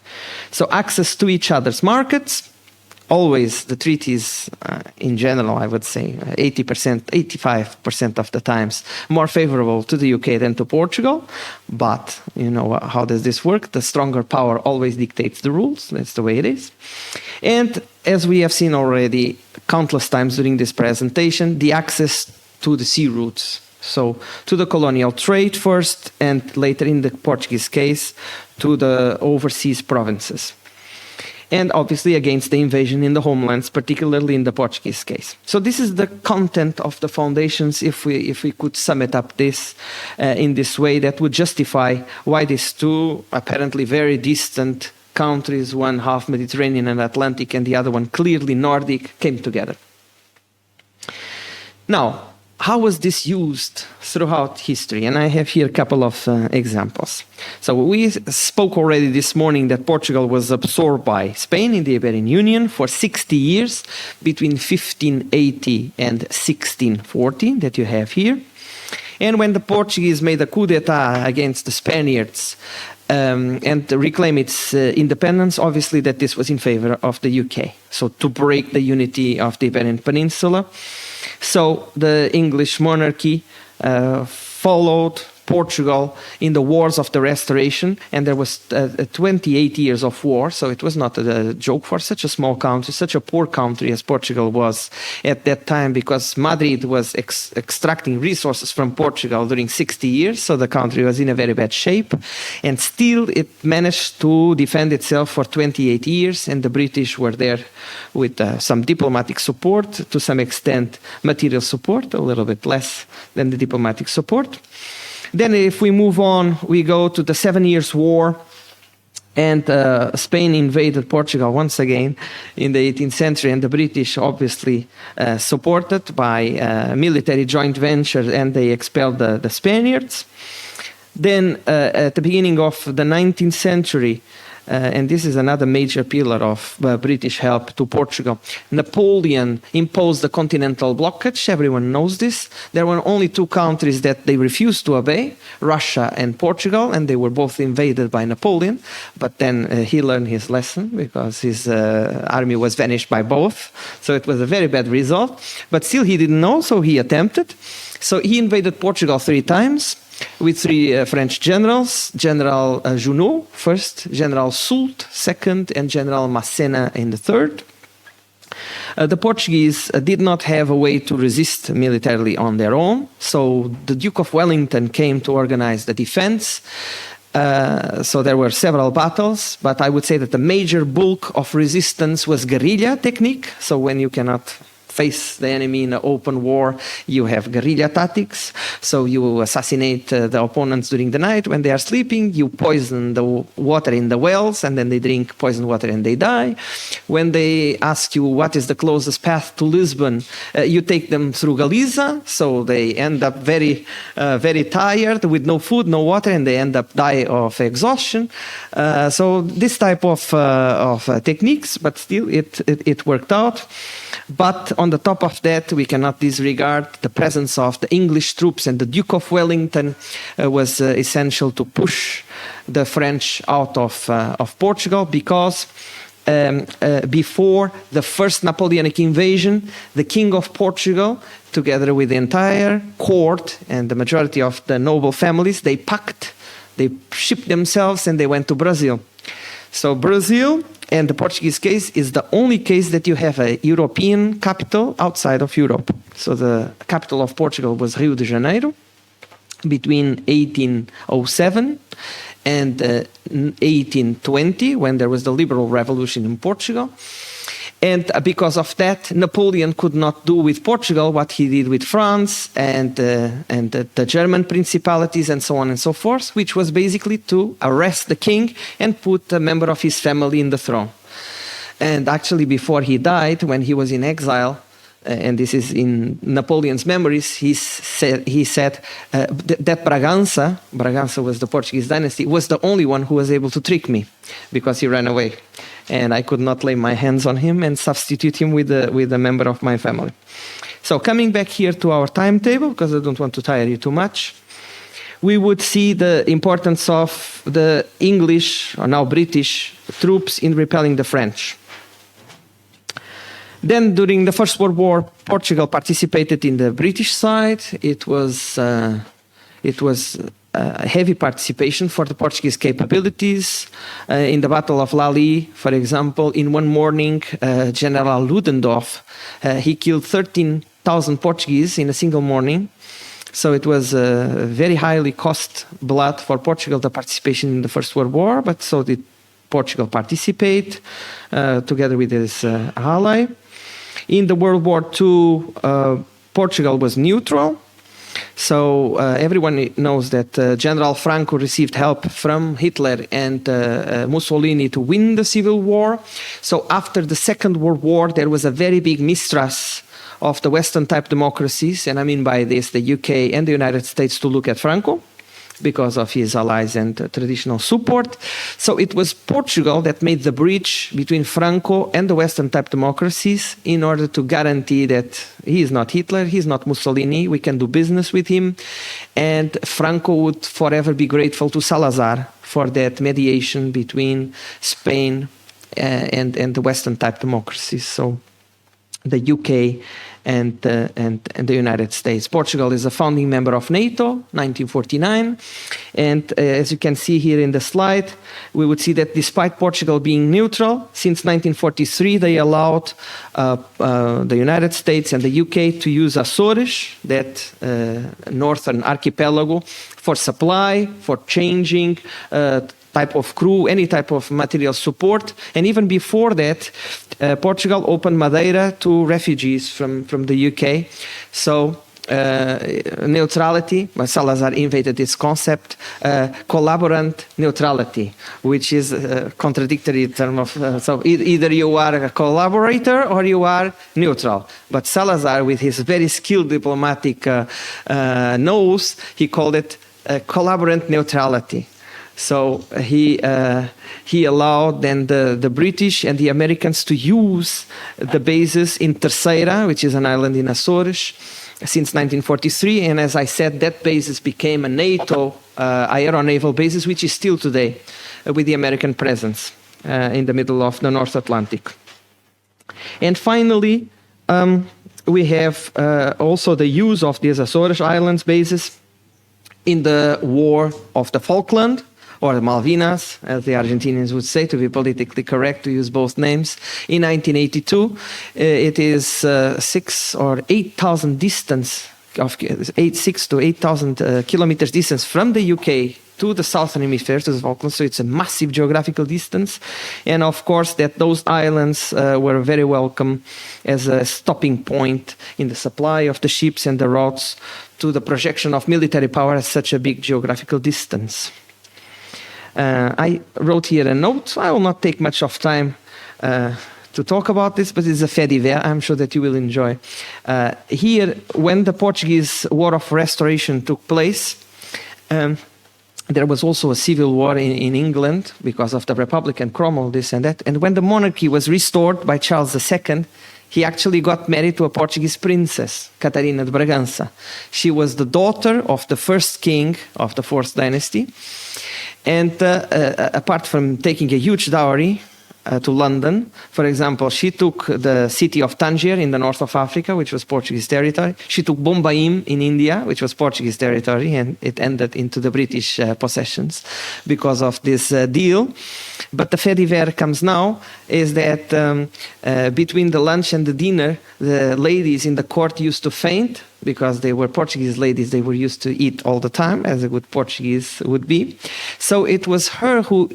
B: So access to each other's markets, always the treaties in general, I would say 80%, 85% of the times more favorable to the UK than to Portugal. But you know, how does this work? The stronger power always dictates the rules. That's the way it is. And as we have seen already countless times during this presentation, the access to the sea routes. So to the colonial trade first, and later in the Portuguese case, to the overseas provinces. And obviously against the invasion in the homelands, particularly in the Portuguese case. So this is the content of the foundations, if we could sum it up in this way, that would justify why these two apparently very distant countries, one half Mediterranean and Atlantic and the other one clearly Nordic, came together. Now, how was this used throughout history? And I have here a couple of examples. So we spoke already this morning that Portugal was absorbed by Spain in the Iberian Union for 60 years, between 1580 and 1640, that you have here. And when the Portuguese made a coup d'etat against the Spaniards and reclaim its independence, obviously that this was in favor of the UK. So to break the unity of the Iberian Peninsula. So the English monarchy followed Portugal in the wars of the Restoration, and there was 28 years of war, so it was not a joke for such a small country, such a poor country as Portugal was at that time, because Madrid was extracting resources from Portugal during 60 years, so the country was in a very bad shape, and still it managed to defend itself for 28 years, and the British were there with some diplomatic support, to some extent material support, a little bit less than the diplomatic support. Then if we move on, we go to the 7 Years' War, and Spain invaded Portugal once again in the 18th century, and the British obviously supported by military joint venture, and they expelled the Spaniards. Then at the beginning of the 19th century, and this is another major pillar of British help to Portugal. Napoleon imposed the continental blockage. Everyone knows this. There were only two countries that they refused to obey, Russia and Portugal, and they were both invaded by Napoleon. But then he learned his lesson because his army was vanished by both. So it was a very bad result. But still he didn't know, so he attempted. So he invaded Portugal 3 times with 3 French generals, General Junot first, General Soult second, and General Massena in the third. The Portuguese did not have a way to resist militarily on their own, so the Duke of Wellington came to organize the defense. So there were several battles, but I would say that the major bulk of resistance was guerrilla technique. So when you cannot face the enemy in an open war, you have guerrilla tactics. So you assassinate the opponents during the night when they are sleeping, you poison the water in the wells, and then they drink poisoned water and they die. When they ask you what is the closest path to Lisbon, you take them through Galiza, so they end up very tired with no food, no water, and they end up die of exhaustion. So this type of techniques, but still it worked out. But on the top of that, we cannot disregard the presence of the English troops, and the Duke of Wellington was essential to push the French out of Portugal, because before the first Napoleonic invasion, the King of Portugal, together with the entire court and the majority of the noble families, they shipped themselves and they went to Brazil. So Brazil, and the Portuguese case, is the only case that you have a European capital outside of Europe. So the capital of Portugal was Rio de Janeiro between 1807 and 1820, when there was the liberal revolution in Portugal. And because of that, Napoleon could not do with Portugal what he did with France and the German principalities and so on and so forth, which was basically to arrest the king and put a member of his family in the throne. And actually, before he died, when he was in exile, and this is in Napoleon's memories, he said that Bragança was the Portuguese dynasty, was the only one who was able to trick me, because he ran away. And I could not lay my hands on him and substitute him with a member of my family. So coming back here to our timetable, because I don't want to tire you too much, we would see the importance of the English, or now British, troops in repelling the French. Then during the First World War, Portugal participated in the British side. It was heavy participation for the Portuguese capabilities. In the Battle of Lally, for example, in one morning, General Ludendorff, he killed 13,000 Portuguese in a single morning. So it was very highly cost blood for Portugal, the participation in the First World War, but so did Portugal participate together with his ally. In the World War II, Portugal was neutral. So everyone knows that General Franco received help from Hitler and Mussolini to win the civil war. So after the Second World War, there was a very big mistrust of the Western-type democracies, and I mean by this the UK and the United States, to look at Franco because of his allies and traditional support. So it was Portugal that made the bridge between Franco and the Western-type democracies in order to guarantee that he is not Hitler, he's not Mussolini, we can do business with him. And Franco would forever be grateful to Salazar for that mediation between Spain and the Western-type democracies. So the UK and the United States. Portugal is a founding member of NATO, 1949. And as you can see here in the slide, we would see that despite Portugal being neutral, since 1943, they allowed the United States and the UK to use Açores, that northern archipelago, for supply, for changing type of crew, any type of material support. And even before that, Portugal opened Madeira to refugees from the UK. So neutrality, Salazar invented this concept, collaborant neutrality, which is a contradictory term of, so either you are a collaborator or you are neutral. But Salazar, with his very skilled diplomatic nose, he called it collaborant neutrality. So he allowed then the British and the Americans to use the bases in Terceira, which is an island in Açores, since 1943. And as I said, that basis became a NATO aeronaval basis, which is still today, with the American presence in the middle of the North Atlantic. And finally, we have also the use of these Azores Islands bases in the War of the Falkland, or the Malvinas, as the Argentinians would say, to be politically correct, to use both names. In 1982, it is 6 or 8,000 distance, of 6 to 8,000 kilometers distance from the UK to the southern hemisphere, to the Falklands, so it's a massive geographical distance. And of course, that those islands were very welcome as a stopping point in the supply of the ships and the routes to the projection of military power at such a big geographical distance. I wrote here a note. I will not take much of time to talk about this, but it's a fait divers. I'm sure that you will enjoy. Here, when the Portuguese War of Restoration took place, there was also a civil war in England because of the Republican Cromwell, this and that. And when the monarchy was restored by Charles II, he actually got married to a Portuguese princess, Catarina de Bragança. She was the daughter of the first king of the Fourth Dynasty. And apart from taking a huge dowry to London, for example, she took the city of Tangier in the north of Africa, which was Portuguese territory. She took Bombaim in India, which was Portuguese territory, and it ended into the British possessions because of this deal. But the fait divers comes now is that between the lunch and the dinner, the ladies in the court used to faint because they were Portuguese ladies. They were used to eat all the time, as a good Portuguese would be. So it was her who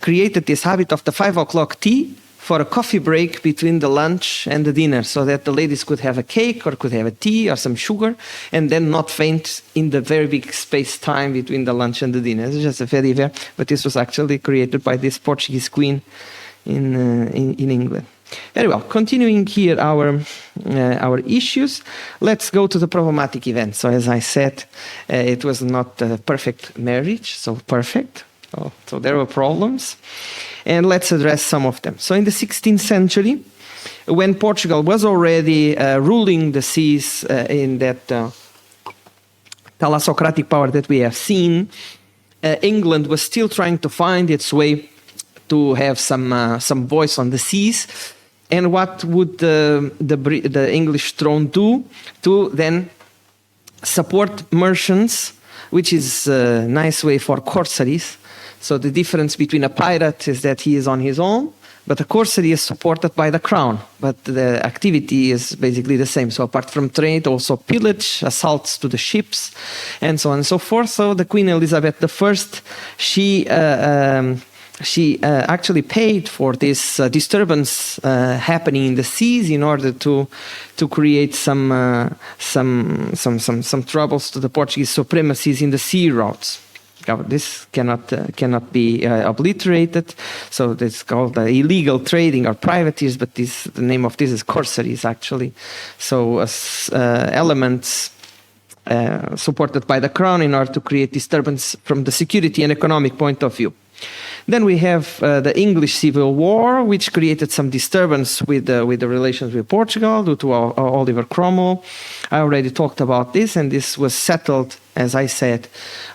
B: created this habit of the 5 o'clock tea for a coffee break between the lunch and the dinner, so that the ladies could have a cake or could have a tea or some sugar and then not faint in the very big space-time between the lunch and the dinner. It's just a fait divers, but this was actually created by this Portuguese queen in England. Very well, continuing here our issues, let's go to the problematic event. So as I said, it was not a perfect marriage, so perfect. So there were problems, and let's address some of them. So in the 16th century, when Portugal was already ruling the seas in that thalassocratic power that we have seen, England was still trying to find its way to have some voice on the seas. And what would the English throne do to then support merchants, which is a nice way for corsaries. So the difference between a pirate is that he is on his own, but a corsary is supported by the crown. But the activity is basically the same. So apart from trade, also pillage, assaults to the ships, and so on and so forth. So the Queen Elizabeth I, she actually paid for this disturbance happening in the seas in order to create some troubles to the Portuguese supremacies in the sea routes. This cannot be obliterated. So it's called illegal trading or privateers, but the name of this is corsaries actually. So elements supported by the crown in order to create disturbance from the security and economic point of view. Then we have the English Civil War, which created some disturbance with the relations with Portugal due to Oliver Cromwell. I already talked about this, and this was settled, as I said,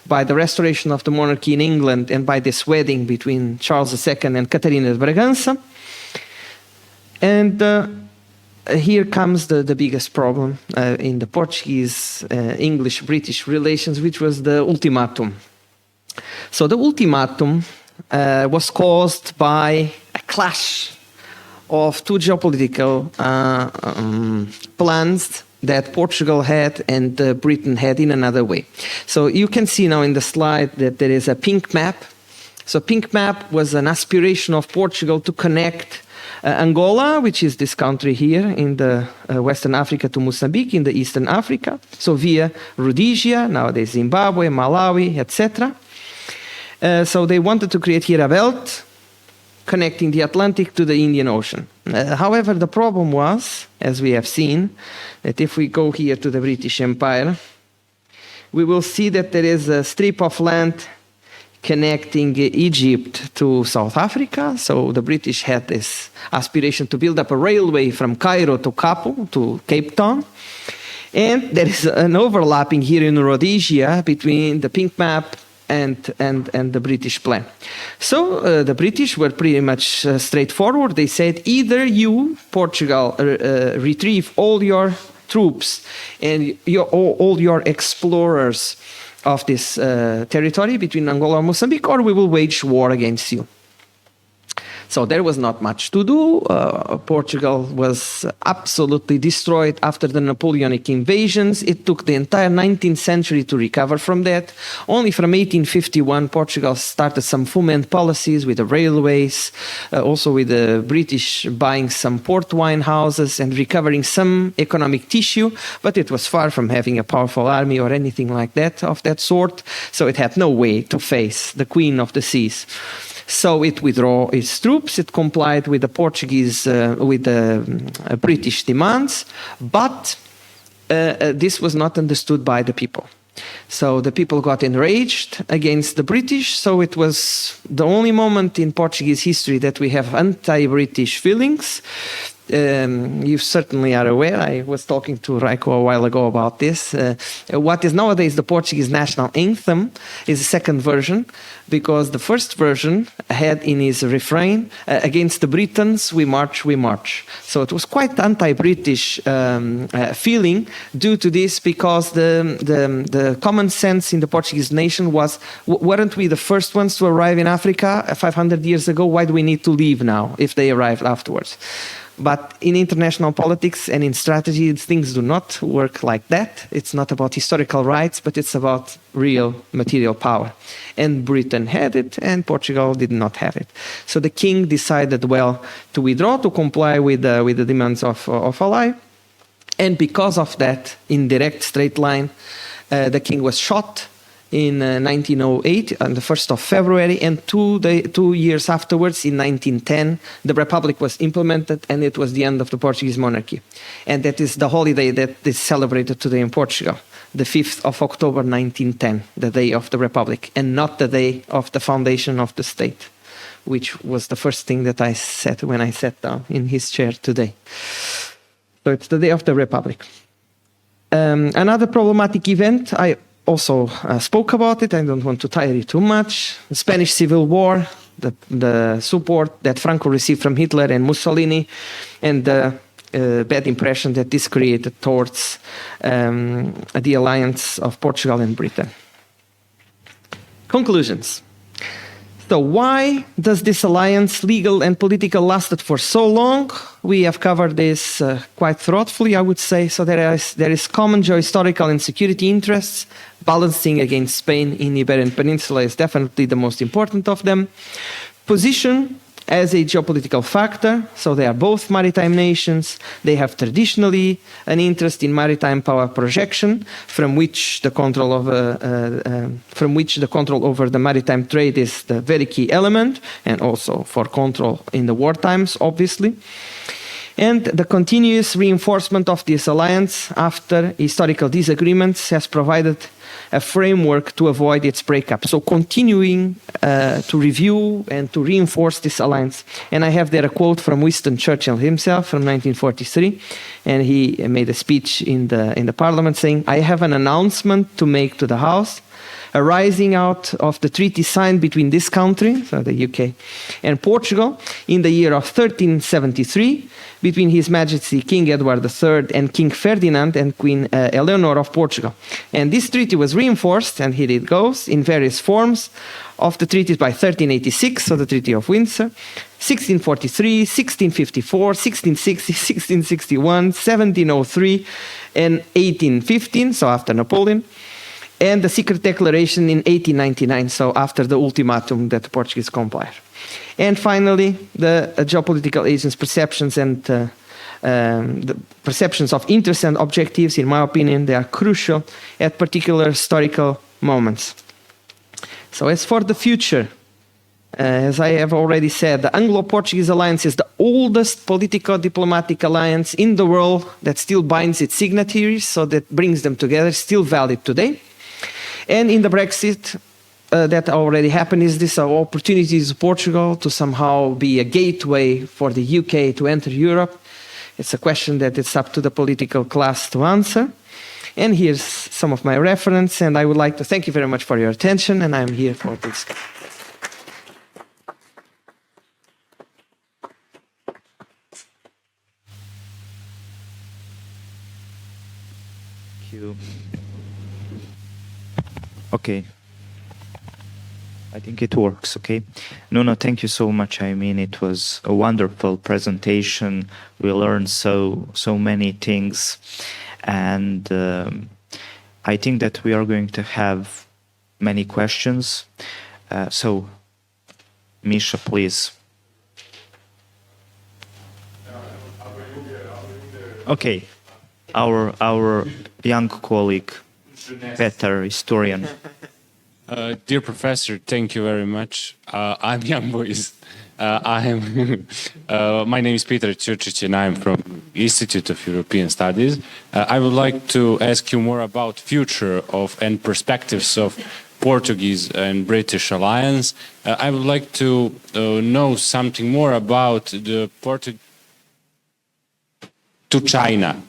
B: by the restoration of the monarchy in England and by this wedding between Charles II and Catarina de Bragança. And here comes the biggest problem in the Portuguese, English-British relations, which was the ultimatum. So the ultimatum was caused by a clash of two geopolitical plans that Portugal had and Britain had in another way. So you can see now in the slide that there is a pink map. So pink map was an aspiration of Portugal to connect Angola, which is this country here in the Western Africa, to Mozambique in the Eastern Africa. So via Rhodesia, nowadays Zimbabwe, Malawi, etc. So they wanted to create here a belt connecting the Atlantic to the Indian Ocean. However, the problem was, as we have seen, that if we go here to the British Empire, we will see that there is a strip of land connecting Egypt to South Africa. So the British had this aspiration to build up a railway from Cairo to Cape Town. And there is an overlapping here in Rhodesia between the pink map and the British plan. So the British were pretty much straightforward. They said, either you, Portugal, retrieve all your troops and all your explorers of this territory between Angola and Mozambique, or we will wage war against you. So there was not much to do. Portugal was absolutely destroyed after the Napoleonic invasions. It took the entire 19th century to recover from that. Only from 1851, Portugal started some foment policies with the railways, also with the British buying some port wine houses and recovering some economic tissue, but it was far from having a powerful army or anything like that of that sort. So it had no way to face the Queen of the Seas. So it withdrew its troops. It complied with the Portuguese, with the British demands, but this was not understood by the people. So the people got enraged against the British. So it was the only moment in Portuguese history that we have anti-British feelings. You certainly are aware, I was talking to Rajko a while ago about this. What is nowadays the Portuguese national anthem is a second version, because the first version had in its refrain, against the Britons we march, we march. So it was quite anti-British feeling due to this, because the common sense in the Portuguese nation was, weren't we the first ones to arrive in Africa 500 years ago? Why do we need to leave now if they arrived afterwards? But in international politics and in strategy, things do not work like that. It's not about historical rights, but it's about real material power. And Britain had it, and Portugal did not have it. So the king decided, well, to withdraw, to comply with the demands of ally. And because of that, in direct straight line, the king was shot in 1908 on the 1st of February, and 2 years afterwards, in 1910, the Republic was implemented, and it was the end of the Portuguese monarchy. And that is the holiday that is celebrated today in Portugal, the 5th of October 1910, the day of the Republic, and not the day of the foundation of the state, which was the first thing that I said when I sat down in his chair today. So it's the day of the Republic. Another problematic event, I also spoke about it. I don't want to tire you too much. The Spanish Civil War, the support that Franco received from Hitler and Mussolini, and the bad impression that this created towards the alliance of Portugal and Britain. Conclusions. So why does this alliance, legal and political, lasted for so long? We have covered this quite thoughtfully, I would say. So there is common geohistorical and security interests. Balancing against Spain in the Iberian Peninsula is definitely the most important of them. Position as a geopolitical factor, so they are both maritime nations. They have traditionally an interest in maritime power projection, from which the control over the maritime trade is the very key element, and also for control in the war times, obviously. And the continuous reinforcement of this alliance after historical disagreements has provided a framework to avoid its breakup. So continuing to review and to reinforce this alliance. And I have there a quote from Winston Churchill himself from 1943. And he made a speech in the parliament saying, "I have an announcement to make to the House, arising out of the treaty signed between this country," so the UK, "and Portugal in the year of 1373, between His Majesty King Edward III and King Ferdinand and Queen Eleanor of Portugal. And this treaty was reinforced," and here it goes, "in various forms of the treaties by 1386, so the Treaty of Windsor, 1643, 1654, 1660, 1661, 1703, and 1815, so after Napoleon, and the secret declaration in 1899, so after the ultimatum that the Portuguese complied. And finally, the geopolitical agents' perceptions and the perceptions of interests and objectives, in my opinion, they are crucial at particular historical moments. So as for the future, as I have already said, the Anglo-Portuguese alliance is the oldest political-diplomatic alliance in the world that still binds its signatories, so that brings them together, still valid today. And in the Brexit that already happened is this opportunities of Portugal to somehow be a gateway for the UK to enter Europe. It's a question that it's up to the political class to answer. And here's some of my reference, and I would like to thank you very much for your attention, and I'm here for this.
A: Okay. I think it works, okay? Nuno, thank you so much. I mean, it was a wonderful presentation. We learned so many things. And I think that we are going to have many questions. So, Misha, please. Okay. Our young colleague, Peter, historian.
D: Dear Professor, thank you very much. I'm young boys. My name is Peter Čurčić and I'm from Institute of European Studies. I would like to ask you more about future of and perspectives of Portuguese and British alliance. I would like to know something more about the to China.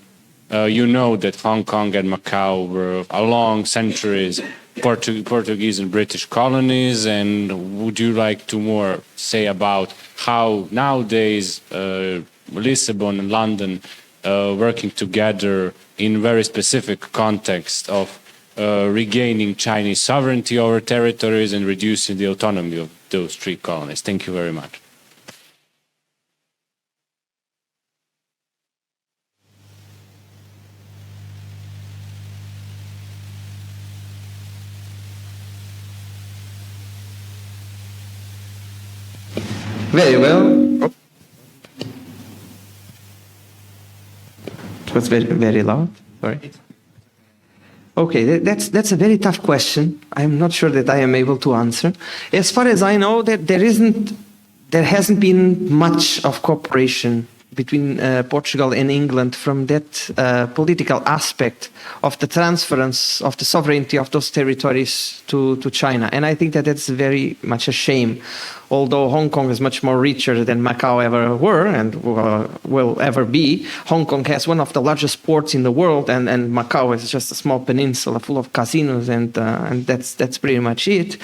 D: You know that Hong Kong and Macau were along centuries Portuguese and British colonies, and would you like to more say about how nowadays Lisbon and London working together in very specific context of regaining Chinese sovereignty over territories and reducing the autonomy of those three colonies? Thank you very much.
B: Very well. It was very loud. Sorry. Okay, that's a very tough question. I'm not sure that I am able to answer. As far as I know, that there hasn't been much of cooperation between Portugal and England from that political aspect of the transference of the sovereignty of those territories to China. And I think that that's very much a shame. Although Hong Kong is much more richer than Macau ever were and will ever be, Hong Kong has one of the largest ports in the world, and Macau is just a small peninsula full of casinos, and that's pretty much it.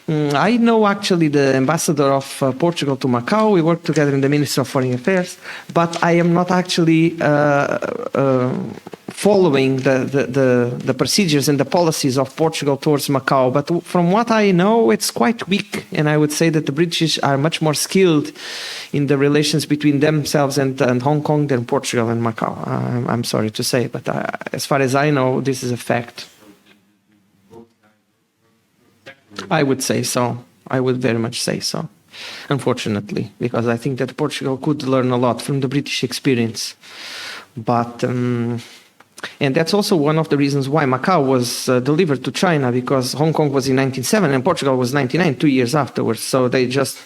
B: I know actually the ambassador of Portugal to Macau. We work together in the Ministry of Foreign Affairs, but I am not actually following the procedures and the policies of Portugal towards Macau. But from what I know, it's quite weak, and I would say that the British are much more skilled in the relations between themselves and Hong Kong than Portugal and Macau. I'm sorry to say, but as far as I know, this is a fact. I would say so. I would very much say so, unfortunately, because I think that Portugal could learn a lot from the British experience. But, and that's also one of the reasons why Macau was delivered to China, because Hong Kong was in 1907 and Portugal was 1999, 2 years afterwards. So they just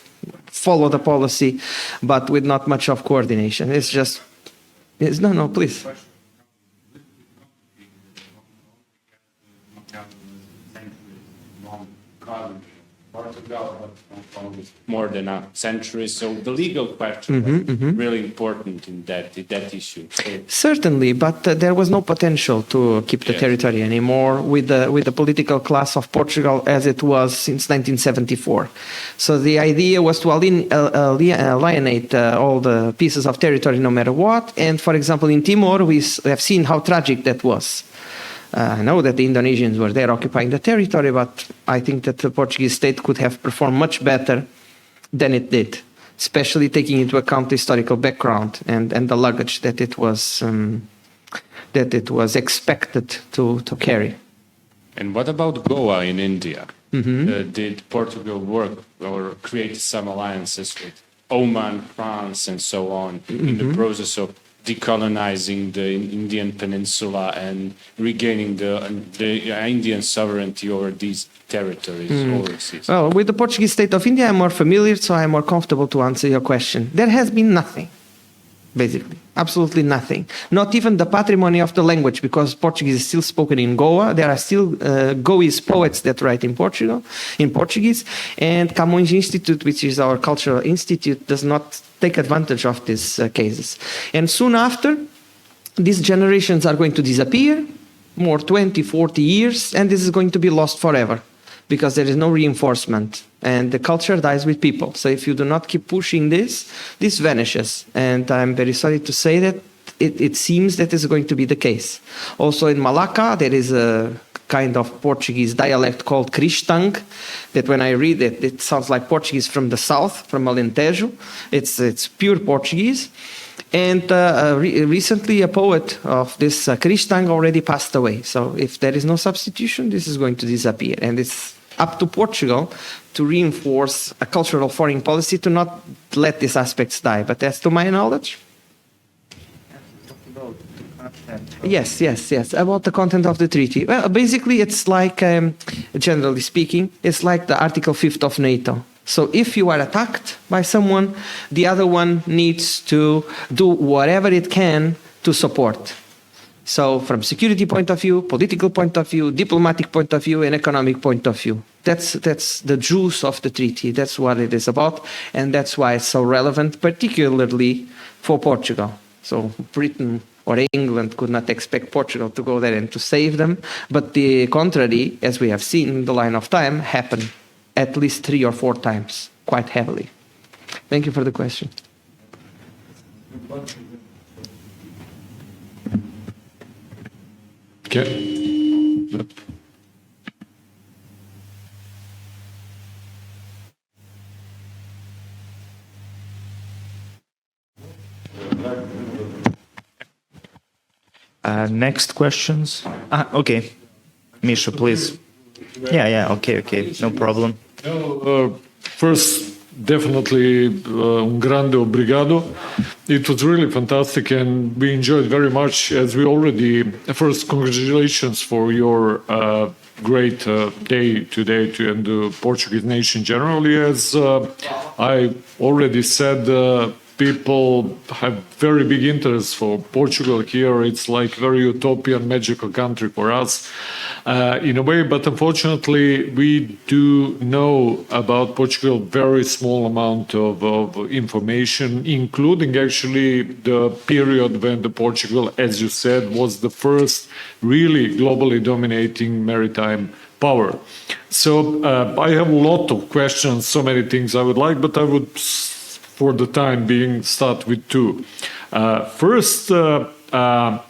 B: follow the policy, but with not much of coordination. It's just, no, please.
D: More than a century, so the legal question was really important in that issue. So,
B: certainly, but there was no potential to keep the territory anymore with the political class of Portugal as it was since 1974. So the idea was to alienate all the pieces of territory no matter what. And for example, in Timor, we have seen how tragic that was. I know that the Indonesians were there occupying the territory, but I think that the Portuguese state could have performed much better than it did, especially taking into account the historical background and the luggage that it was expected to carry.
D: And what about Goa in India? Did Portugal work or create some alliances with Oman, France, and so on in the process of decolonizing the Indian peninsula and regaining the Indian sovereignty over these territories overseas?
B: Well, with the Portuguese state of India, I'm more familiar, so I'm more comfortable to answer your question. There has been nothing, basically. Absolutely nothing. Not even the patrimony of the language, because Portuguese is still spoken in Goa. There are still Goese poets that write in Portuguese. And Camões Institute, which is our cultural institute, does not take advantage of these cases. And soon after, these generations are going to disappear, more 20, 40 years, and this is going to be lost forever, because there is no reinforcement, and the culture dies with people. So if you do not keep pushing this, this vanishes. And I'm very sorry to say that it seems that is going to be the case. Also in Malacca, there is a kind of Portuguese dialect called Cristang, that when I read it, it sounds like Portuguese from the south, from Alentejo. It's pure Portuguese. And recently a poet of this Cristang already passed away. So if there is no substitution, this is going to disappear. And it's up to Portugal to reinforce a cultural foreign policy to not let these aspects die. But as to my knowledge, yes, about the content of the treaty. Well, basically it's like, generally speaking, it's like the Article 5th of NATO. So if you are attacked by someone, the other one needs to do whatever it can to support. So from security point of view, political point of view, diplomatic point of view, and economic point of view. That's the juice of the treaty. That's what it is about. And that's why it's so relevant, particularly for Portugal. So Britain or England could not expect Portugal to go there and to save them. But the contrary, as we have seen in the line of time, happened at least 3 or 4 times, quite heavily. Thank you for the question.
C: Okay.
A: Next questions? Okay. Misha, please. Yeah, okay, no problem.
C: First, definitely un grande obrigado. It was really fantastic and we enjoyed very much, as we already, first congratulations for your great day today and the Portuguese nation generally. As I already said, people have very big interest for Portugal here. It's like very utopian, magical country for us in a way. But unfortunately, we do know about Portugal very small amount of information, including actually the period when the Portugal, as you said, was the first really globally dominating maritime power. So I have a lot of questions, so many things I would like, but I would, for the time being, start with 2. First, and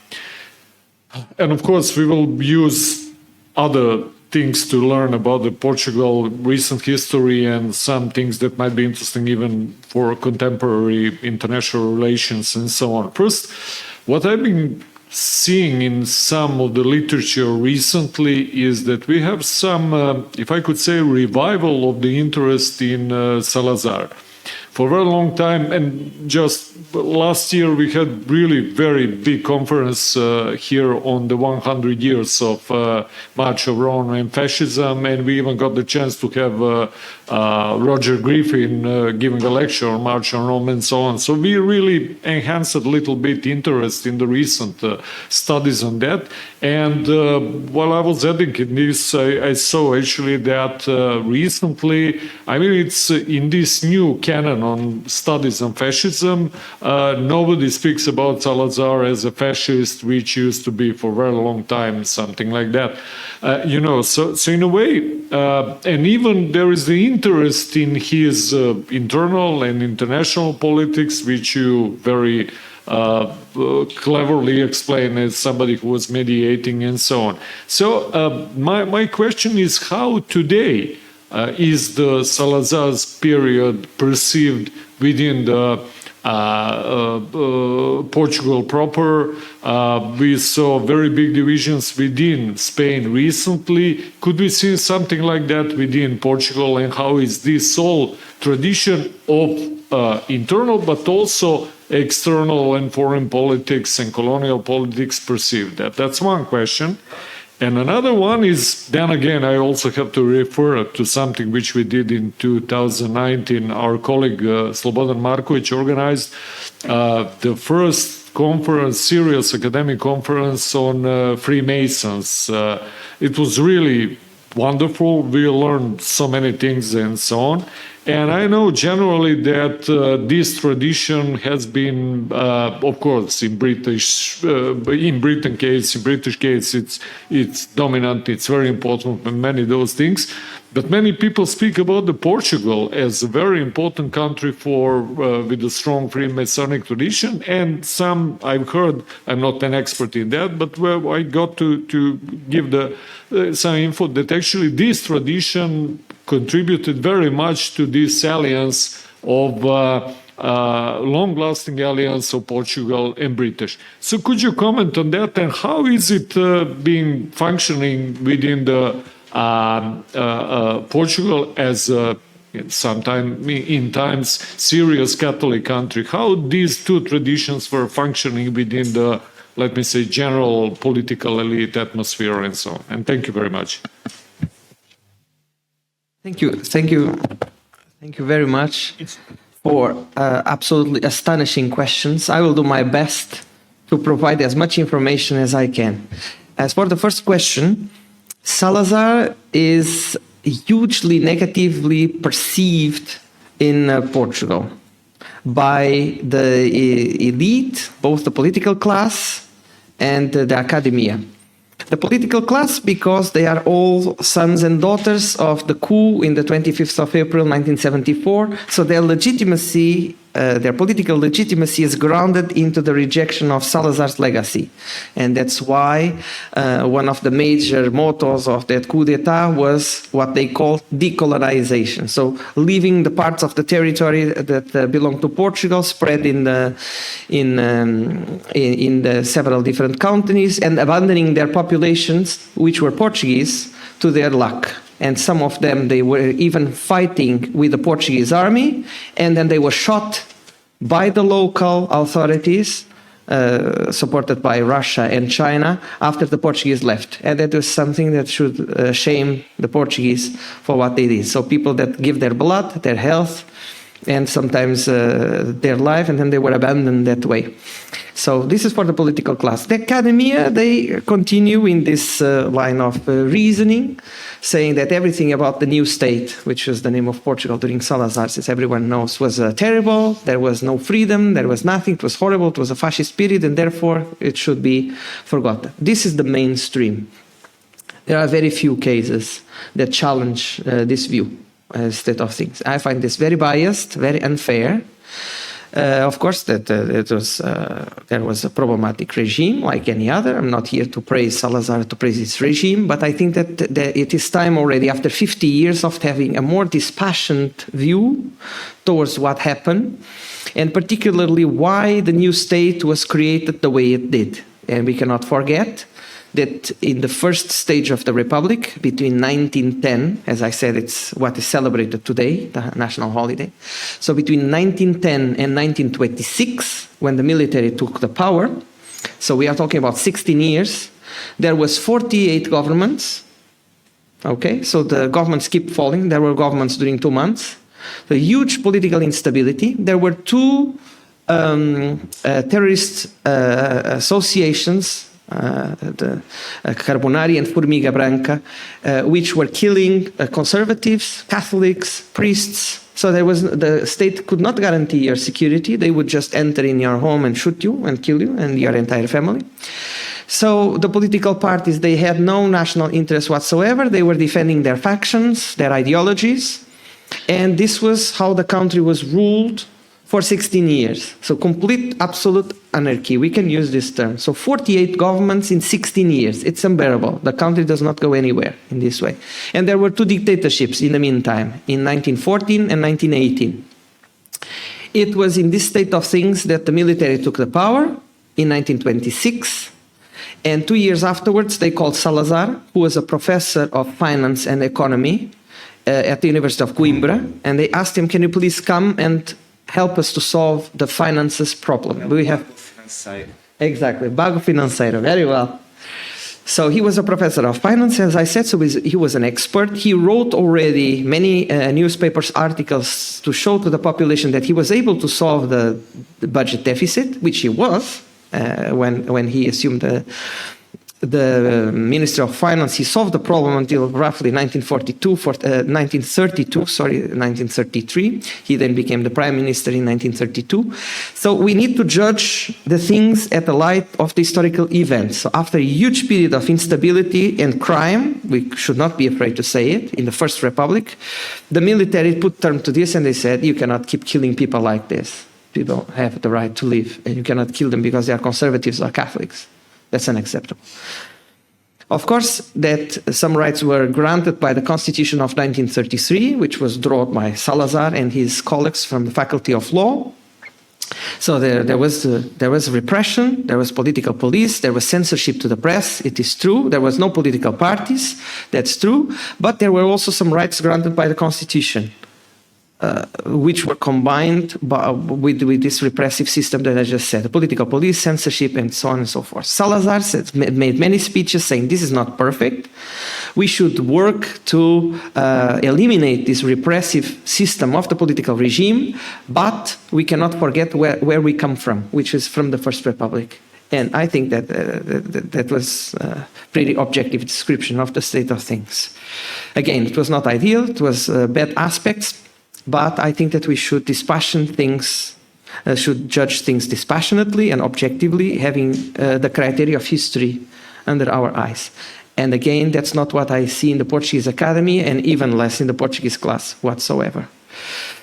C: of course we will use other things to learn about the Portugal recent history and some things that might be interesting even for contemporary international relations and so on. First, what I've been seeing in some of the literature recently is that we have some, if I could say, revival of the interest in Salazar. For a very long time, and just last year we had really very big conference here on the 100 years of March of Rome and fascism, and we even got the chance to have Roger Griffin giving a lecture on March on Rome and so on. So we really enhanced a little bit interest in the recent studies on that. And while I was editing this, I saw actually that recently, I mean, it's in this new canon on studies on fascism, nobody speaks about Salazar as a fascist, which used to be for a very long time, something like that. You know, so in a way, and even there is the interest in his internal and international politics, which you very cleverly explain as somebody who was mediating and so on. So my question is, how today is the Salazar's period perceived within the Portugal proper? We saw very big divisions within Spain recently. Could we see something like that within Portugal? And how is this whole tradition of internal but also external and foreign politics and colonial politics perceived? That's one question. And another one is, then again, I also have to refer to something which we did in 2019. Our colleague Slobodan Markovic organized the first conference, serious academic conference on Freemasons. It was really wonderful. We learned so many things and so on. And I know generally that this tradition has been, of course, in British case, it's dominant. It's very important in many of those things. But many people speak about the Portugal as a very important country with a strong Freemasonic tradition. And some I've heard, I'm not an expert in that, but where I got to give some info that actually this tradition contributed very much to this alliance of long-lasting alliance of Portugal and British. So could you comment on that, and how is it being functioning within the Portugal as in times serious Catholic country? How these two traditions were functioning within the, let me say, general political elite atmosphere and so on? And thank you very much.
B: Thank you very much for absolutely astonishing questions. I will do my best to provide as much information as I can. As for the first question, Salazar is hugely negatively perceived in Portugal by the elite, both the political class and the academia. The political class, because they are all sons and daughters of the coup in the 25th of April 1974, so their legitimacy, their political legitimacy is grounded into the rejection of Salazar's legacy. And that's why one of the major mottos of that coup d'etat was what they call decolonization. So leaving the parts of the territory that belong to Portugal spread in the several different countries and abandoning their populations, which were Portuguese, to their luck. And some of them, they were even fighting with the Portuguese army, and then they were shot by the local authorities, supported by Russia and China, after the Portuguese left. And that was something that should shame the Portuguese for what they did. So people that give their blood, their health, and sometimes their life, and then they were abandoned that way. So this is for the political class. The academia, they continue in this line of reasoning, saying that everything about the new state, which was the name of Portugal during Salazar, as everyone knows, was terrible. There was no freedom, there was nothing, it was horrible, it was a fascist period, and therefore it should be forgotten. This is the mainstream. There are very few cases that challenge this view. State of things. I find this very biased, very unfair. Of course, that there was a problematic regime like any other. I'm not here to praise Salazar, to praise his regime, but I think that it is time already, after 50 years, of having a more dispassionate view towards what happened, and particularly why the new state was created the way it did. And we cannot forget that in the first stage of the Republic, between 1910, as I said, it's what is celebrated today, the national holiday. So between 1910 and 1926, when the military took the power, so we are talking about 16 years, there was 48 governments. Okay, so the governments keep falling. There were governments during 2 months. The huge political instability. There were two terrorist associations, the Carbonari and Formiga Branca, which were killing conservatives, Catholics, priests. So the state could not guarantee your security. They would just enter in your home and shoot you and kill you and your entire family. So the political parties, they had no national interest whatsoever. They were defending their factions, their ideologies. And this was how the country was ruled for 16 years. So complete, absolute anarchy. We can use this term. So 48 governments in 16 years. It's unbearable. The country does not go anywhere in this way. And there were two dictatorships in the meantime, in 1914 and 1918. It was in this state of things that the military took the power in 1926. And 2 years afterwards, they called Salazar, who was a professor of finance and economy at the University of Coimbra. And they asked him, can you please come and help us to solve the finances problem? We have exactly, Bago Financeiro, very well. So he was a professor of finance, as I said, so he was an expert. He wrote already many newspapers articles to show to the population that he was able to solve the budget deficit, which he was. when he assumed the Ministry of Finance. He solved the problem until roughly 1933. He then became the Prime Minister in 1932. So we need to judge the things at the light of the historical events. So after a huge period of instability and crime, we should not be afraid to say it, in the First Republic, the military put term to this and they said, you cannot keep killing people like this. People have the right to live, and you cannot kill them because they are conservatives or Catholics. That's unacceptable. Of course, that some rights were granted by the Constitution of 1933, which was drawn by Salazar and his colleagues from the Faculty of Law. So there was repression, there was political police, there was censorship to the press, it is true. There was no political parties, that's true. But there were also some rights granted by the Constitution, which were combined with this repressive system that I just said, the political police, censorship, and so on and so forth. Salazar made many speeches saying this is not perfect. We should work to eliminate this repressive system of the political regime, but we cannot forget where we come from, which is from the First Republic. And I think that was a pretty objective description of the state of things. Again, it was not ideal, it was bad aspects, but I think that we should should judge things dispassionately and objectively, having the criteria of history under our eyes. And again, that's not what I see in the Portuguese Academy, and even less in the Portuguese class whatsoever.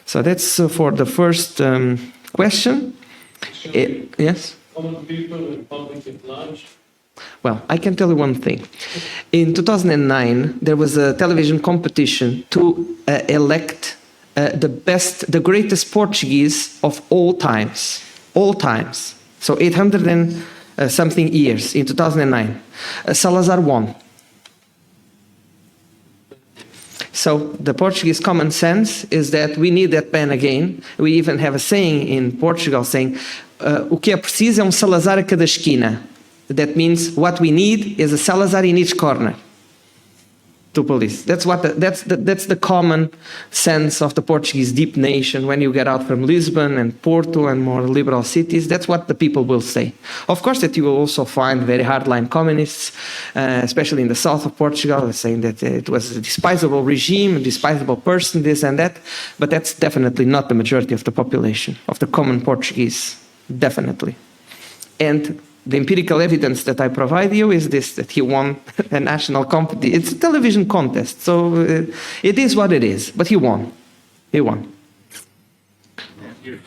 B: So that's for the first question. Yes?
C: Common people and public at large.
B: Well, I can tell you one thing. In 2009, there was a television competition to elect the greatest Portuguese of all times. So 800 and something years in 2009. Salazar won. So the Portuguese common sense is that we need that man again. We even have a saying in Portugal saying, o que é preciso é Salazar a cada esquina. That means what we need is a Salazar in each corner to police. That's the common sense of the Portuguese deep nation. When you get out from Lisbon and Porto and more liberal cities, that's what the people will say. Of course, that you will also find very hardline communists, especially in the south of Portugal, saying that it was a despisable regime, a despisable person, this and that. But that's definitely not the majority of the population, of the common Portuguese, definitely. And the empirical evidence that I provide you is this, that he won a national competition. It's a television contest, so it is what it is, but he won. He won.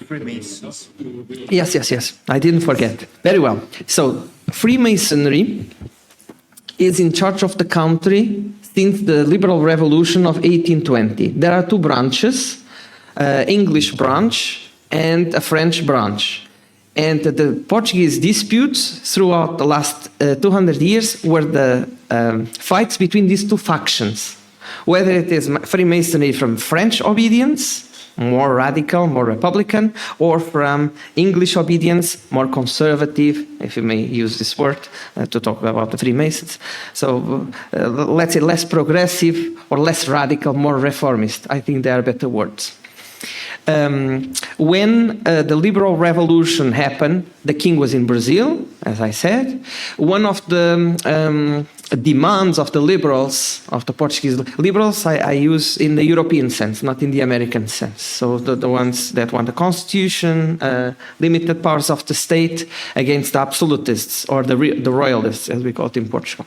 A: Freemasons.
B: Yes. I didn't forget. Very well. So Freemasonry is in charge of the country since the Liberal Revolution of 1820. There are two branches, English branch and a French branch. And the Portuguese disputes throughout the last 200 years were the fights between these two factions. Whether it is Freemasonry from French obedience, more radical, more republican, or from English obedience, more conservative, if you may use this word to talk about the Freemasons. So let's say less progressive or less radical, more reformist. I think they are better words. When the liberal revolution happened, the king was in Brazil, as I said. One of the demands of the liberals, of the Portuguese liberals, I use in the European sense, not in the American sense. So the ones that want the constitution, limited powers of the state against the absolutists, or the royalists, as we call it in Portugal.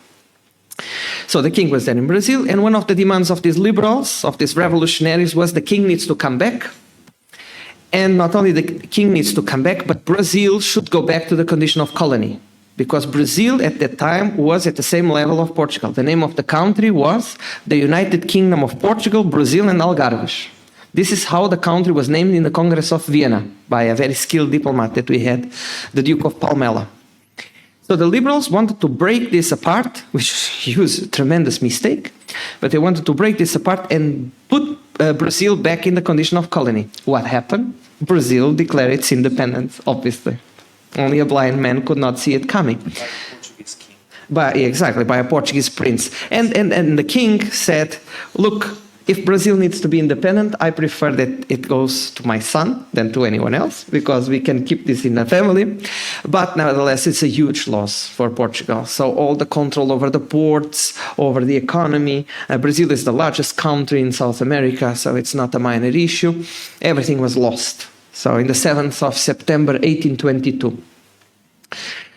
B: So the king was there in Brazil, and one of the demands of these liberals, of these revolutionaries, was the king needs to come back. And not only the king needs to come back, but Brazil should go back to the condition of colony. Because Brazil at that time was at the same level of Portugal. The name of the country was the United Kingdom of Portugal, Brazil and Algarves. This is how the country was named in the Congress of Vienna by a very skilled diplomat that we had, the Duke of Palmela. So the liberals wanted to break this apart, which was a tremendous mistake, but they wanted to break this apart and put Brazil back in the condition of colony. What happened? Brazil declared its independence, obviously. Only a blind man could not see it coming.
A: By a Portuguese king.
B: By a Portuguese prince. And the king said, look, if Brazil needs to be independent, I prefer that it goes to my son than to anyone else, because we can keep this in the family. But nevertheless, it's a huge loss for Portugal. So all the control over the ports, over the economy. Brazil is the largest country in South America, so it's not a minor issue. Everything was lost. So in the 7th of September, 1822.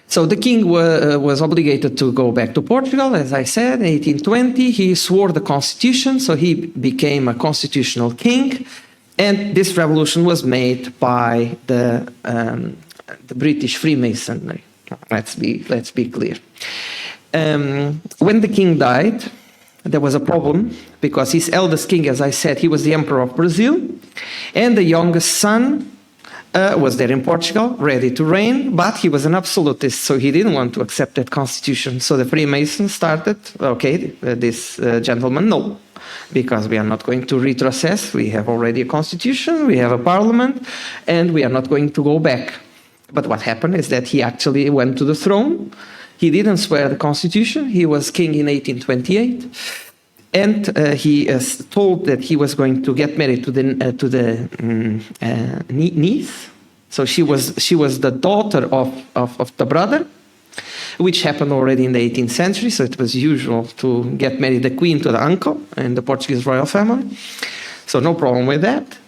B: So the king was obligated to go back to Portugal, as I said, 1820. He swore the constitution, so he became a constitutional king. And this revolution was made by the British Freemasonry. Let's be clear. When the king died, there was a problem, because his eldest king, as I said, he was the emperor of Brazil, and the youngest son was there in Portugal, ready to reign, but he was an absolutist, so he didn't want to accept that constitution. So the Freemasons started, okay, this gentleman, no, because we are not going to retrocess. We have already a constitution, we have a parliament, and we are not going to go back. But what happened is that he actually went to the throne. He didn't swear the constitution. He was king in 1828. And he told that he was going to get married to the niece. So she was the daughter of the brother, which happened already in the 18th century. So it was usual to get married the queen to the uncle in the Portuguese royal family. So no problem with that.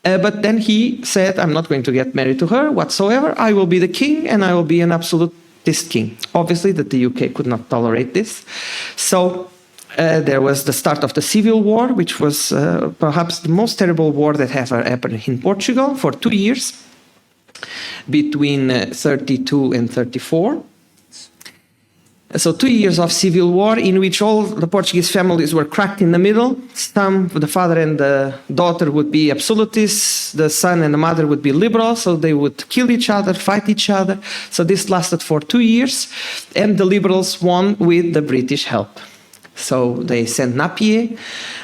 B: But then he said, I'm not going to get married to her whatsoever. I will be the king, and I will be an absolutist king. Obviously, that the UK could not tolerate this. So there was the start of the Civil War, which was perhaps the most terrible war that ever happened in Portugal for 2 years, between 32 and 34. So 2 years of civil war in which all the Portuguese families were cracked in the middle. Some, the father and the daughter would be absolutists, the son and the mother would be liberals, so they would kill each other, fight each other. So this lasted for 2 years, and the liberals won with the British help. So they sent Napier,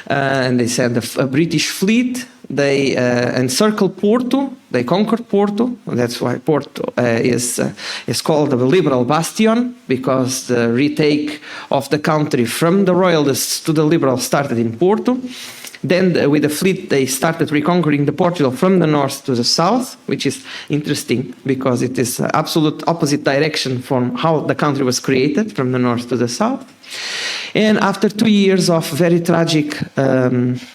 B: and they sent a British fleet. They encircled Porto. They conquered Porto. That's why Porto is called the liberal bastion, because the retake of the country from the royalists to the liberals started in Porto. Then with the fleet, they started reconquering the Portugal from the north to the south, which is interesting because it is absolute opposite direction from how the country was created, from the north to the south. And after 2 years of very tragic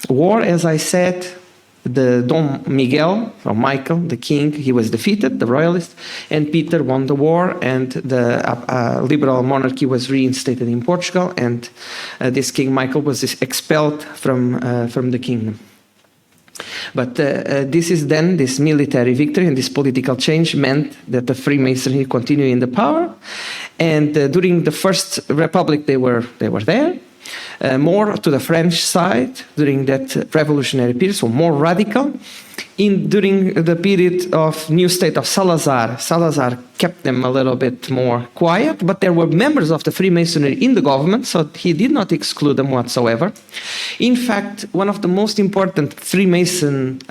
B: war, as I said, the Dom Miguel, or Michael, the king, he was defeated, the royalist, and Peter won the war, and the liberal monarchy was reinstated in Portugal, and this King Michael was expelled from the kingdom. But this military victory and this political change meant that the Freemasonry continued in the power, and during the First Republic they were there. More to the French side during that revolutionary period, so more radical. During the period of new state of Salazar kept them a little bit more quiet, but there were members of the Freemasonry in the government, so he did not exclude them whatsoever. In fact, one of the most important Freemason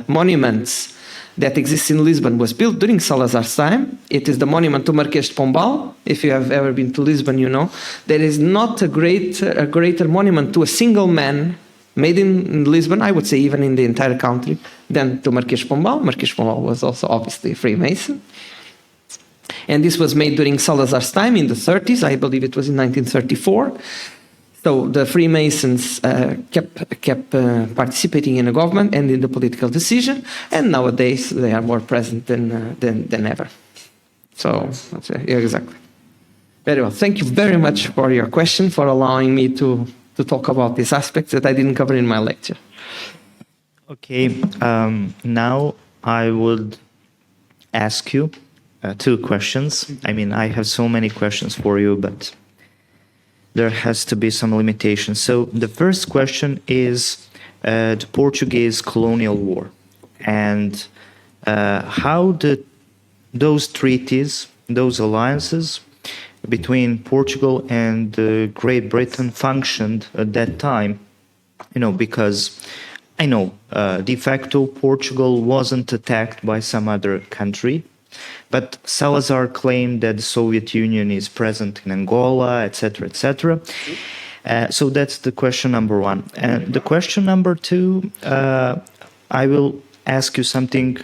B: monuments that exists in Lisbon was built during Salazar's time. It is the monument to Marquês de Pombal. If you have ever been to Lisbon, you know. There is not a greater monument to a single man made in Lisbon, I would say even in the entire country, than to Marquês de Pombal. Marquês de Pombal was also obviously a Freemason. And this was made during Salazar's time in the 30s. I believe it was in 1934. So the Freemasons kept participating in the government and in the political decision, and nowadays they are more present than ever. So that's it. Yeah, exactly. Very well. Thank you very much for your question, for allowing me to talk about these aspects that I didn't cover in my lecture.
A: Okay. Now I would ask you 2 questions. I mean, I have so many questions for you, but there has to be some limitations. So the first question is the Portuguese colonial war, and how did those treaties, those alliances between Portugal and Great Britain functioned at that time? You know, because I know de facto Portugal wasn't attacked by some other country, but Salazar claimed that the Soviet Union is present in Angola, etc., etc. So that's the question number one. And the question number two, I will ask you something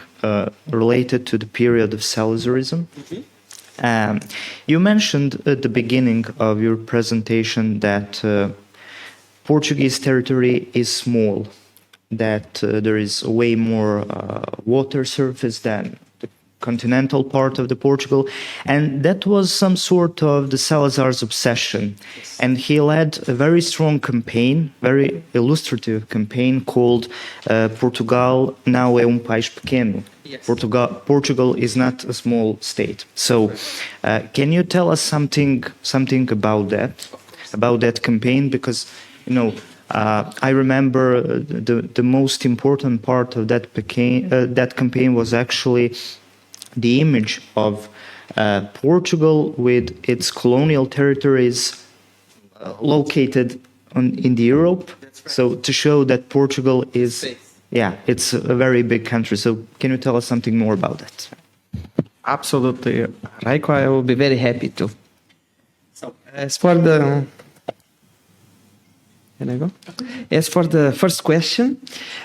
A: related to the period of Salazarism. You mentioned at the beginning of your presentation that Portuguese territory is small, that there is way more water surface than the continental part of the Portugal, and that was some sort of the Salazar's obsession. And he led a very strong campaign, very illustrative campaign called Portugal não é país pequeno.
B: Yes.
A: Portugal is not a small state. So, can you tell us something about that campaign? Because, you know, I remember the most important part of that campaign was actually the image of Portugal with its colonial territories located in the Europe. Right. So to show that Portugal is, it's a very big country. So can you tell us something more about that?
B: Absolutely, Rajko, I will be very happy to. So, as for the first question,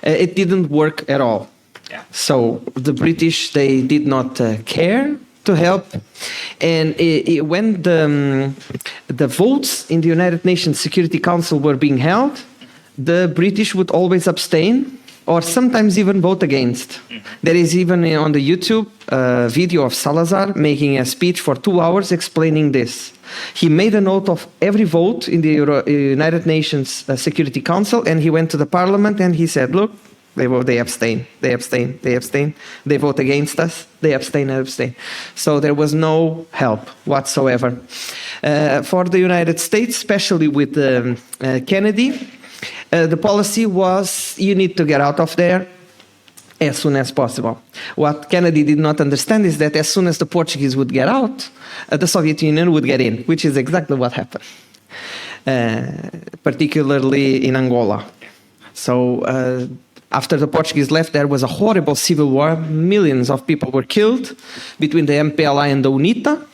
B: it didn't work at all. Yeah. So the British, they did not care to help, and when the votes in the United Nations Security Council were being held, the British would always abstain or sometimes even vote against. There is even on the YouTube a video of Salazar making a speech for 2 hours explaining this. He made a note of every vote in the United Nations Security Council, and he went to the parliament and he said, look, they abstain, they vote against us, they abstain. So there was no help whatsoever. For the United States, especially with Kennedy, the policy was, you need to get out of there as soon as possible. What Kennedy did not understand is that as soon as the Portuguese would get out, the Soviet Union would get in, which is exactly what happened, particularly in Angola. So after the Portuguese left, there was a horrible civil war. Millions of people were killed between the MPLA and the UNITA.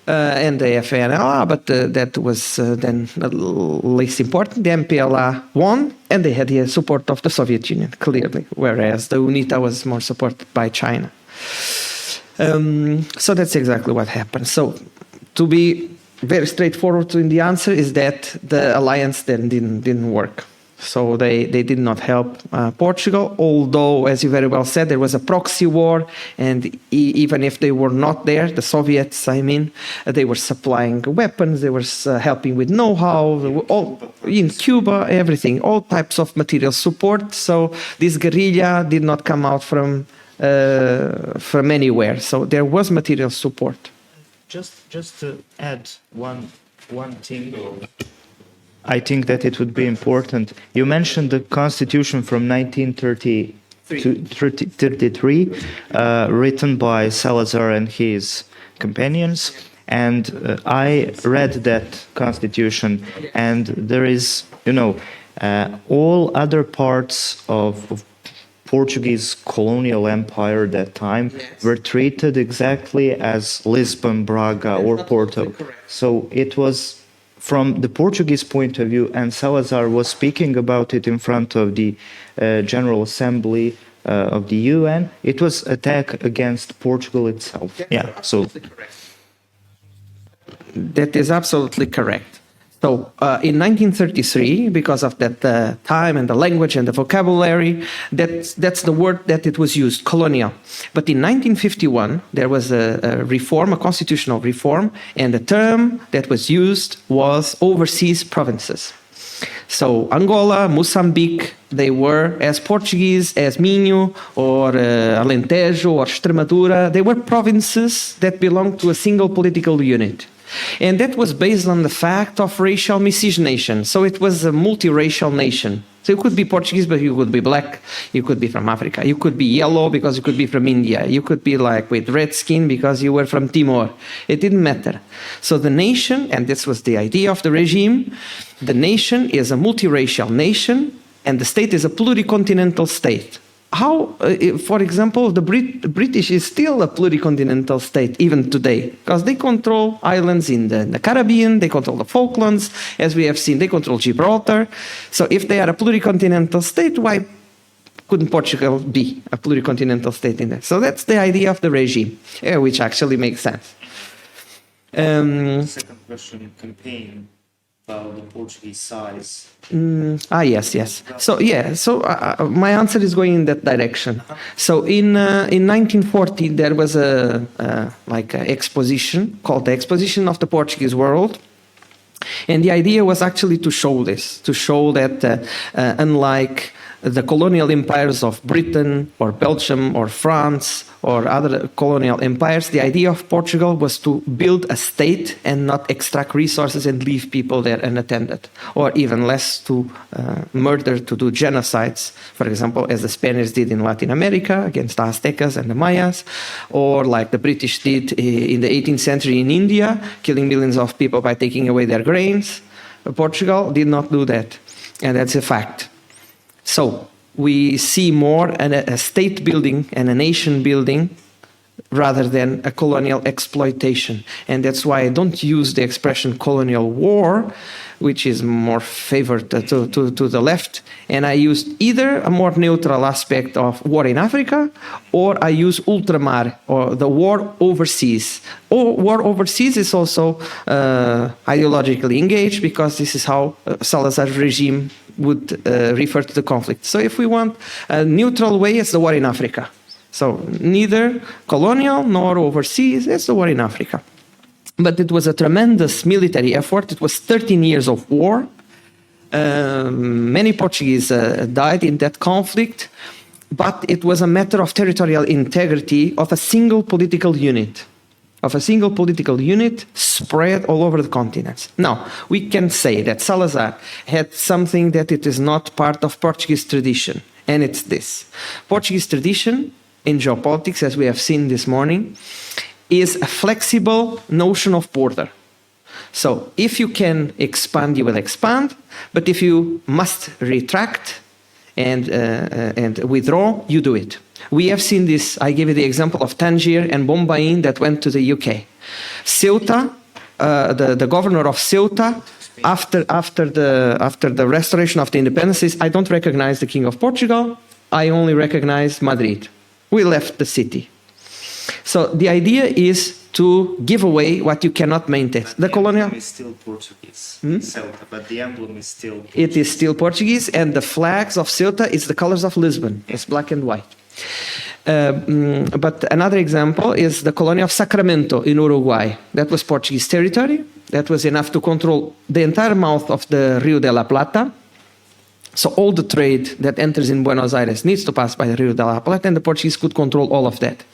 B: And the FNLA, but that was then less important. The MPLA won, and they had the support of the Soviet Union, clearly, whereas the UNITA was more supported by China. So that's exactly what happened. So to be very straightforward in the answer is that the alliance then didn't work. So they did not help Portugal, although, as you very well said, there was a proxy war, and even if they were not there, the Soviets, they were supplying weapons, they were helping with know-how, all in Cuba, everything, all types of material support. So this guerrilla did not come out from anywhere. So there was material support.
A: Just to add one thing. I think that it would be important. You mentioned the Constitution from 1933, written by Salazar and his companions, and I read that Constitution, and there is, all other parts of Portuguese colonial empire at that time were treated exactly as Lisbon, Braga, or Porto. So it was from the Portuguese point of view, and Salazar was speaking about it in front of the General Assembly of the UN, it was attack against Portugal itself.
B: That is absolutely correct. So in 1933, because of that time and the language and the vocabulary, that's the word that it was used, colonial. But in 1951, there was a reform, a constitutional reform, and the term that was used was overseas provinces. So Angola, Mozambique, they were as Portuguese as Minho or Alentejo or Extremadura. They were provinces that belonged to a single political unit. And that was based on the fact of racial miscegenation. So it was a multiracial nation. So you could be Portuguese, but you could be black. You could be from Africa. You could be yellow because you could be from India. You could be like with red skin because you were from Timor. It didn't matter. So the nation, and this was the idea of the regime, the nation is a multiracial nation, and the state is a pluricontinental state. how, for example, the British is still a pluricontinental state even today, because they control islands in the Caribbean, they control the Falklands, as we have seen, they control Gibraltar. So if they are a pluricontinental state, why couldn't Portugal be a pluricontinental state in that? So that's the idea of the regime, which actually makes sense.
A: Second question, campaign about the Portuguese size.
B: Yes. So my answer is going in that direction. So in 1940 there was a exposition called the Exposition of the Portuguese World, and the idea was actually to show that unlike the colonial empires of Britain or Belgium or France or other colonial empires, the idea of Portugal was to build a state and not extract resources and leave people there unattended, or even less to murder, to do genocides, for example, as the Spaniards did in Latin America against the Aztecas and the Mayas, or like the British did in the 18th century in India, killing millions of people by taking away their grains. Portugal did not do that, and that's a fact. So we see more a state building and a nation building rather than a colonial exploitation. And that's why I don't use the expression colonial war, which is more favored to the left. And I use either a more neutral aspect of war in Africa, or I use ultramar, or the war overseas. War overseas is also ideologically engaged, because this is how Salazar's regime would refer to the conflict. So if we want a neutral way, it's the war in Africa. So neither colonial nor overseas, it's the war in Africa. But it was a tremendous military effort. It was 13 years of war. Many Portuguese died in that conflict, but it was a matter of territorial integrity of a single political unit. Spread all over the continents. Now, we can say that Salazar had something that it is not part of Portuguese tradition, and it's this. Portuguese tradition in geopolitics, as we have seen this morning, is a flexible notion of border. So if you can expand, you will expand, but if you must retract and withdraw, you do it. We have seen this. I gave you the example of Tangier and Bombaim that went to the UK. Ceuta, the governor of Ceuta, after the restoration of the independence, says, I don't recognize the King of Portugal, I only recognize Madrid. We left the city. So the idea is to give away what you cannot maintain. The colonial
A: is still Portuguese, Ceuta, but the emblem is still Portuguese.
B: It is still Portuguese, and the flags of Ceuta is the colors of Lisbon. It's black and white. But another example is the colony of Sacramento in Uruguay. That was Portuguese territory. That was enough to control the entire mouth of the Rio de la Plata. So all the trade that enters in Buenos Aires needs to pass by the Rio de la Plata, and the Portuguese could control all of that.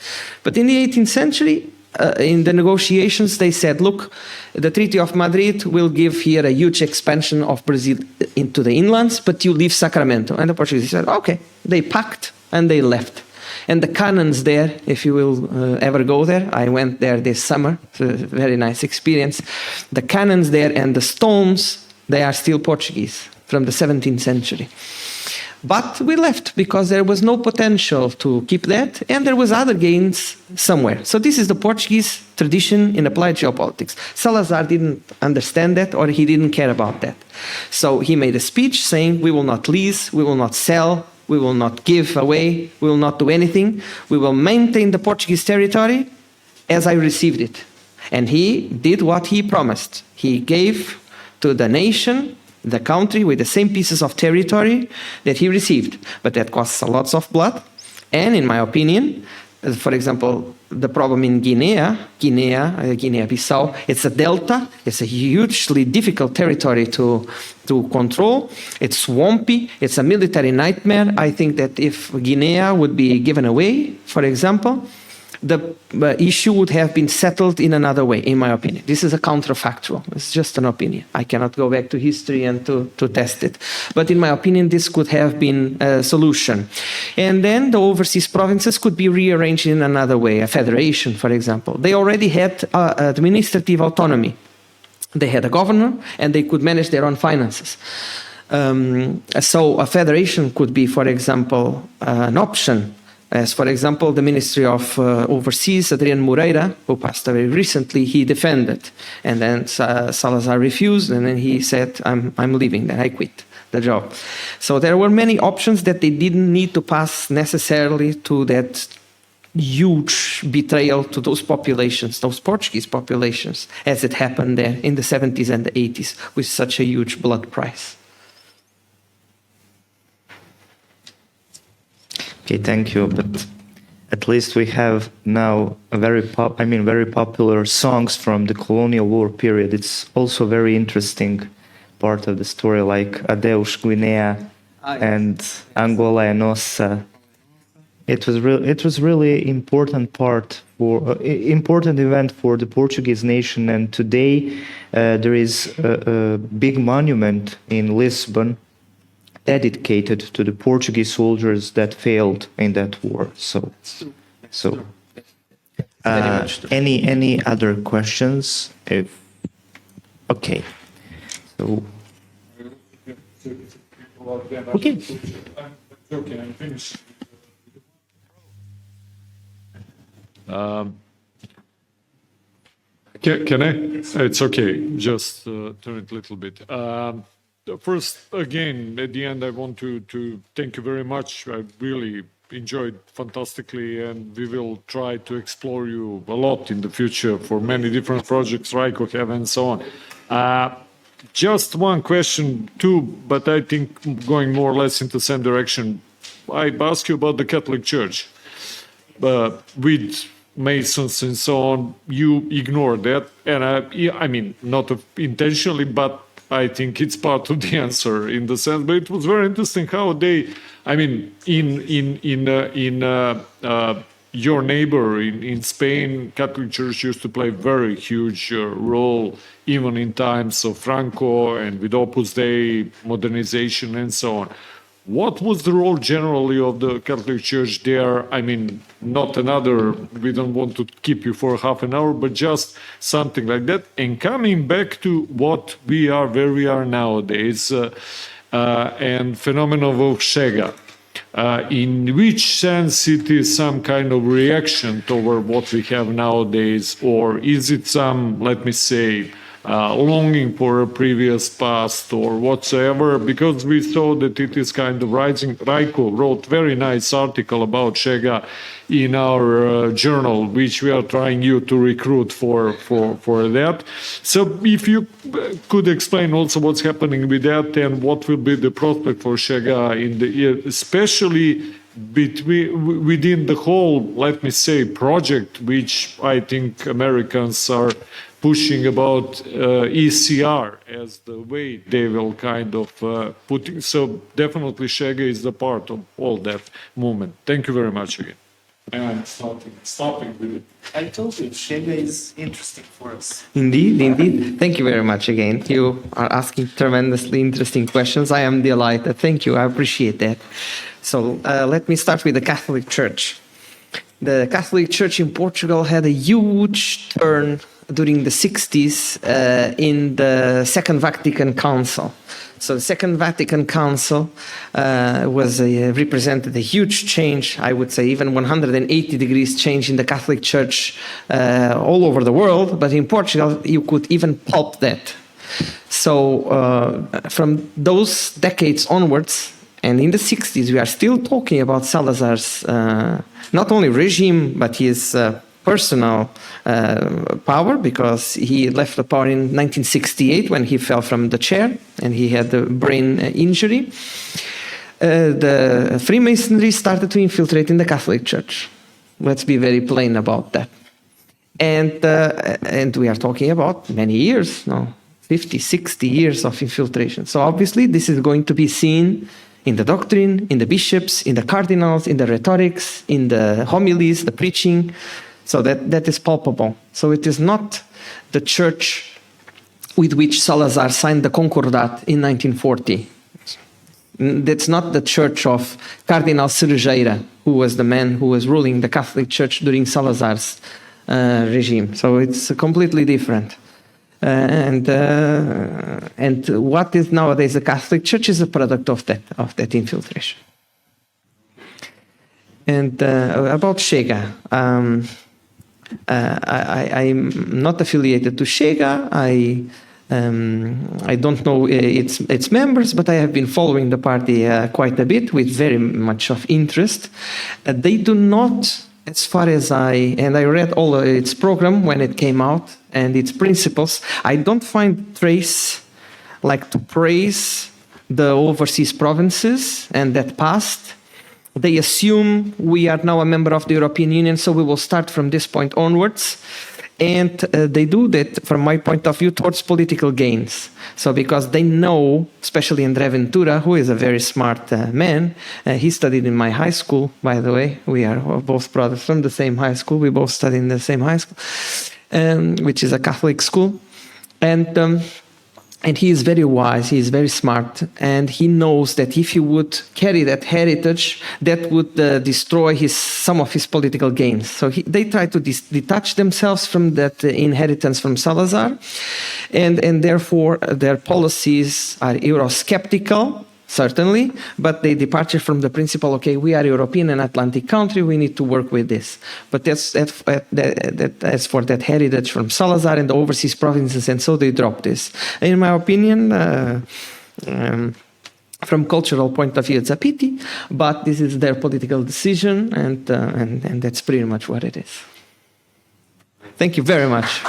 B: But in the 18th century, in the negotiations, they said, look, the Treaty of Madrid will give here a huge expansion of Brazil into the inlands, but you leave Sacramento. And the Portuguese said, okay. They packed and they left. And the cannons there, if you will ever go there, I went there this summer, it's a very nice experience. The cannons there and the stones, they are still Portuguese from the 17th century. But we left because there was no potential to keep that, and there was other gains somewhere. So this is the Portuguese tradition in applied geopolitics. Salazar didn't understand that, or he didn't care about that. So he made a speech saying, we will not lease, we will not sell, we will not give away, we will not do anything. We will maintain the Portuguese territory as I received it. And he did what he promised. He gave to the nation the country with the same pieces of territory that he received. But that costs a lot of blood. And in my opinion, for example, the problem in Guinea-Bissau, it's a delta. It's a hugely difficult territory to control. It's swampy. It's a military nightmare. I think that if Guinea would be given away, for example, the issue would have been settled in another way, in my opinion. This is a counterfactual. It's just an opinion. I cannot go back to history and to test it. But in my opinion, this could have been a solution. And then the overseas provinces could be rearranged in another way, a federation, for example. They already had administrative autonomy. They had a governor, and they could manage their own finances. So a federation could be, for example, an option. As, for example, the Ministry of Overseas, Adrian Moreira, who passed away recently, he defended. And then Salazar refused, and then he said, I'm leaving, then I quit the job. So there were many options that they didn't need to pass necessarily to that huge betrayal to those populations, those Portuguese populations, as it happened there in the 70s and the 80s with such a huge blood price.
A: Okay, thank you. But at least we have now a very popular songs from the colonial war period. It's also very interesting part of the story, like Adeus Guinea and Angola é Nossa. It was really important important event for the Portuguese nation. And today there is a big monument in Lisbon dedicated to the Portuguese soldiers that failed in that war. Any other questions? Okay. So okay.
C: Okay, I'm finished. Can I? It's okay. Just turn it a little bit. First, again, at the end, I want to thank you very much. I really enjoyed fantastically, and we will try to explore you a lot in the future for many different projects Rajko have and so on. Just one question, too, but I think going more or less into the same direction. I asked you about the Catholic Church. With Masons and so on, you ignore that, and I mean, not intentionally, but I think it's part of the answer in the sense. But it was very interesting how they, I mean, in your neighbor in Spain, Catholic Church used to play a very huge role, even in times of Franco and with Opus Dei, modernization and so on. What was the role generally of the Catholic Church there? I mean, not another, we don't want to keep you for half an hour, but just something like that. And coming back to what where we are nowadays, and phenomenon of Chega, in which sense it is some kind of reaction toward what we have nowadays, or is it some, let me say, longing for a previous past or whatsoever, because we saw that it is kind of rising. Rajko wrote very nice article about Chega in our journal, which we are trying you to recruit for that. So if you could explain also what's happening with that and what will be the prospect for Chega in the year, especially within the whole, let me say, project, which I think Americans are pushing about ECR as the way they will kind of put it. So definitely Chega is the part of all that movement. Thank you very much again. And I'm stopping with it.
A: I told you, Chega is interesting for us.
B: Indeed. Thank you very much again. You are asking tremendously interesting questions. I am delighted. Thank you. I appreciate that. So let me start with the Catholic Church. The Catholic Church in Portugal had a huge turn during the 60s in the Second Vatican Council. So the Second Vatican Council represented a huge change, I would say even 180 degrees change in the Catholic Church all over the world, but in Portugal you could even pulp that. So from those decades onwards, and in the 60s we are still talking about Salazar's not only regime, but his personal power, because he left the power in 1968 when he fell from the chair and he had a brain injury. The Freemasonry started to infiltrate in the Catholic Church. Let's be very plain about that. And we are talking about many years now, 50, 60 years of infiltration. So obviously this is going to be seen in the doctrine, in the bishops, in the cardinals, in the rhetorics, in the homilies, the preaching. So that is palpable. So it is not the church with which Salazar signed the Concordat in 1940. That's not the church of Cardinal Cerejeira, who was the man who was ruling the Catholic Church during Salazar's regime. So it's completely different. and what is nowadays the Catholic Church is a product of that infiltration. And about Chega, I'm not affiliated to Chega. I don't know its members, but I have been following the party quite a bit with very much of interest. They do not, as far as I read all of its program when it came out and its principles, I don't find trace like to praise the overseas provinces and that past. They assume we are now a member of the European Union, so we will start from this point onwards. And they do that, from my point of view, towards political gains. So because they know, especially André Ventura, who is a very smart man, he studied in my high school, by the way. We are both brothers from the same high school. We both studied in the same high school, which is a Catholic school. And he is very wise, he is very smart, and he knows that if he would carry that heritage, that would destroy some of his political gains. So they try to detach themselves from that inheritance from Salazar, and therefore their policies are Eurosceptical, certainly, but they departure from the principle, okay, we are European and Atlantic country, we need to work with this. But as for that heritage from Salazar and the overseas provinces, and so they drop this. In my opinion, from cultural point of view, it's a pity, but this is their political decision, and that's pretty much what it is. Thank you very much.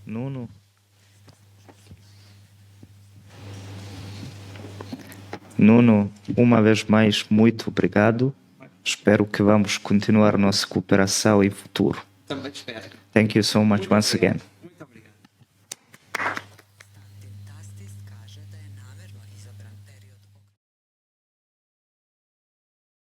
A: Nuno. Nuno, uma vez mais, muito obrigado. Espero que vamos continuar nossa cooperação em futuro.
B: Também espero.
A: Thank you so much once again.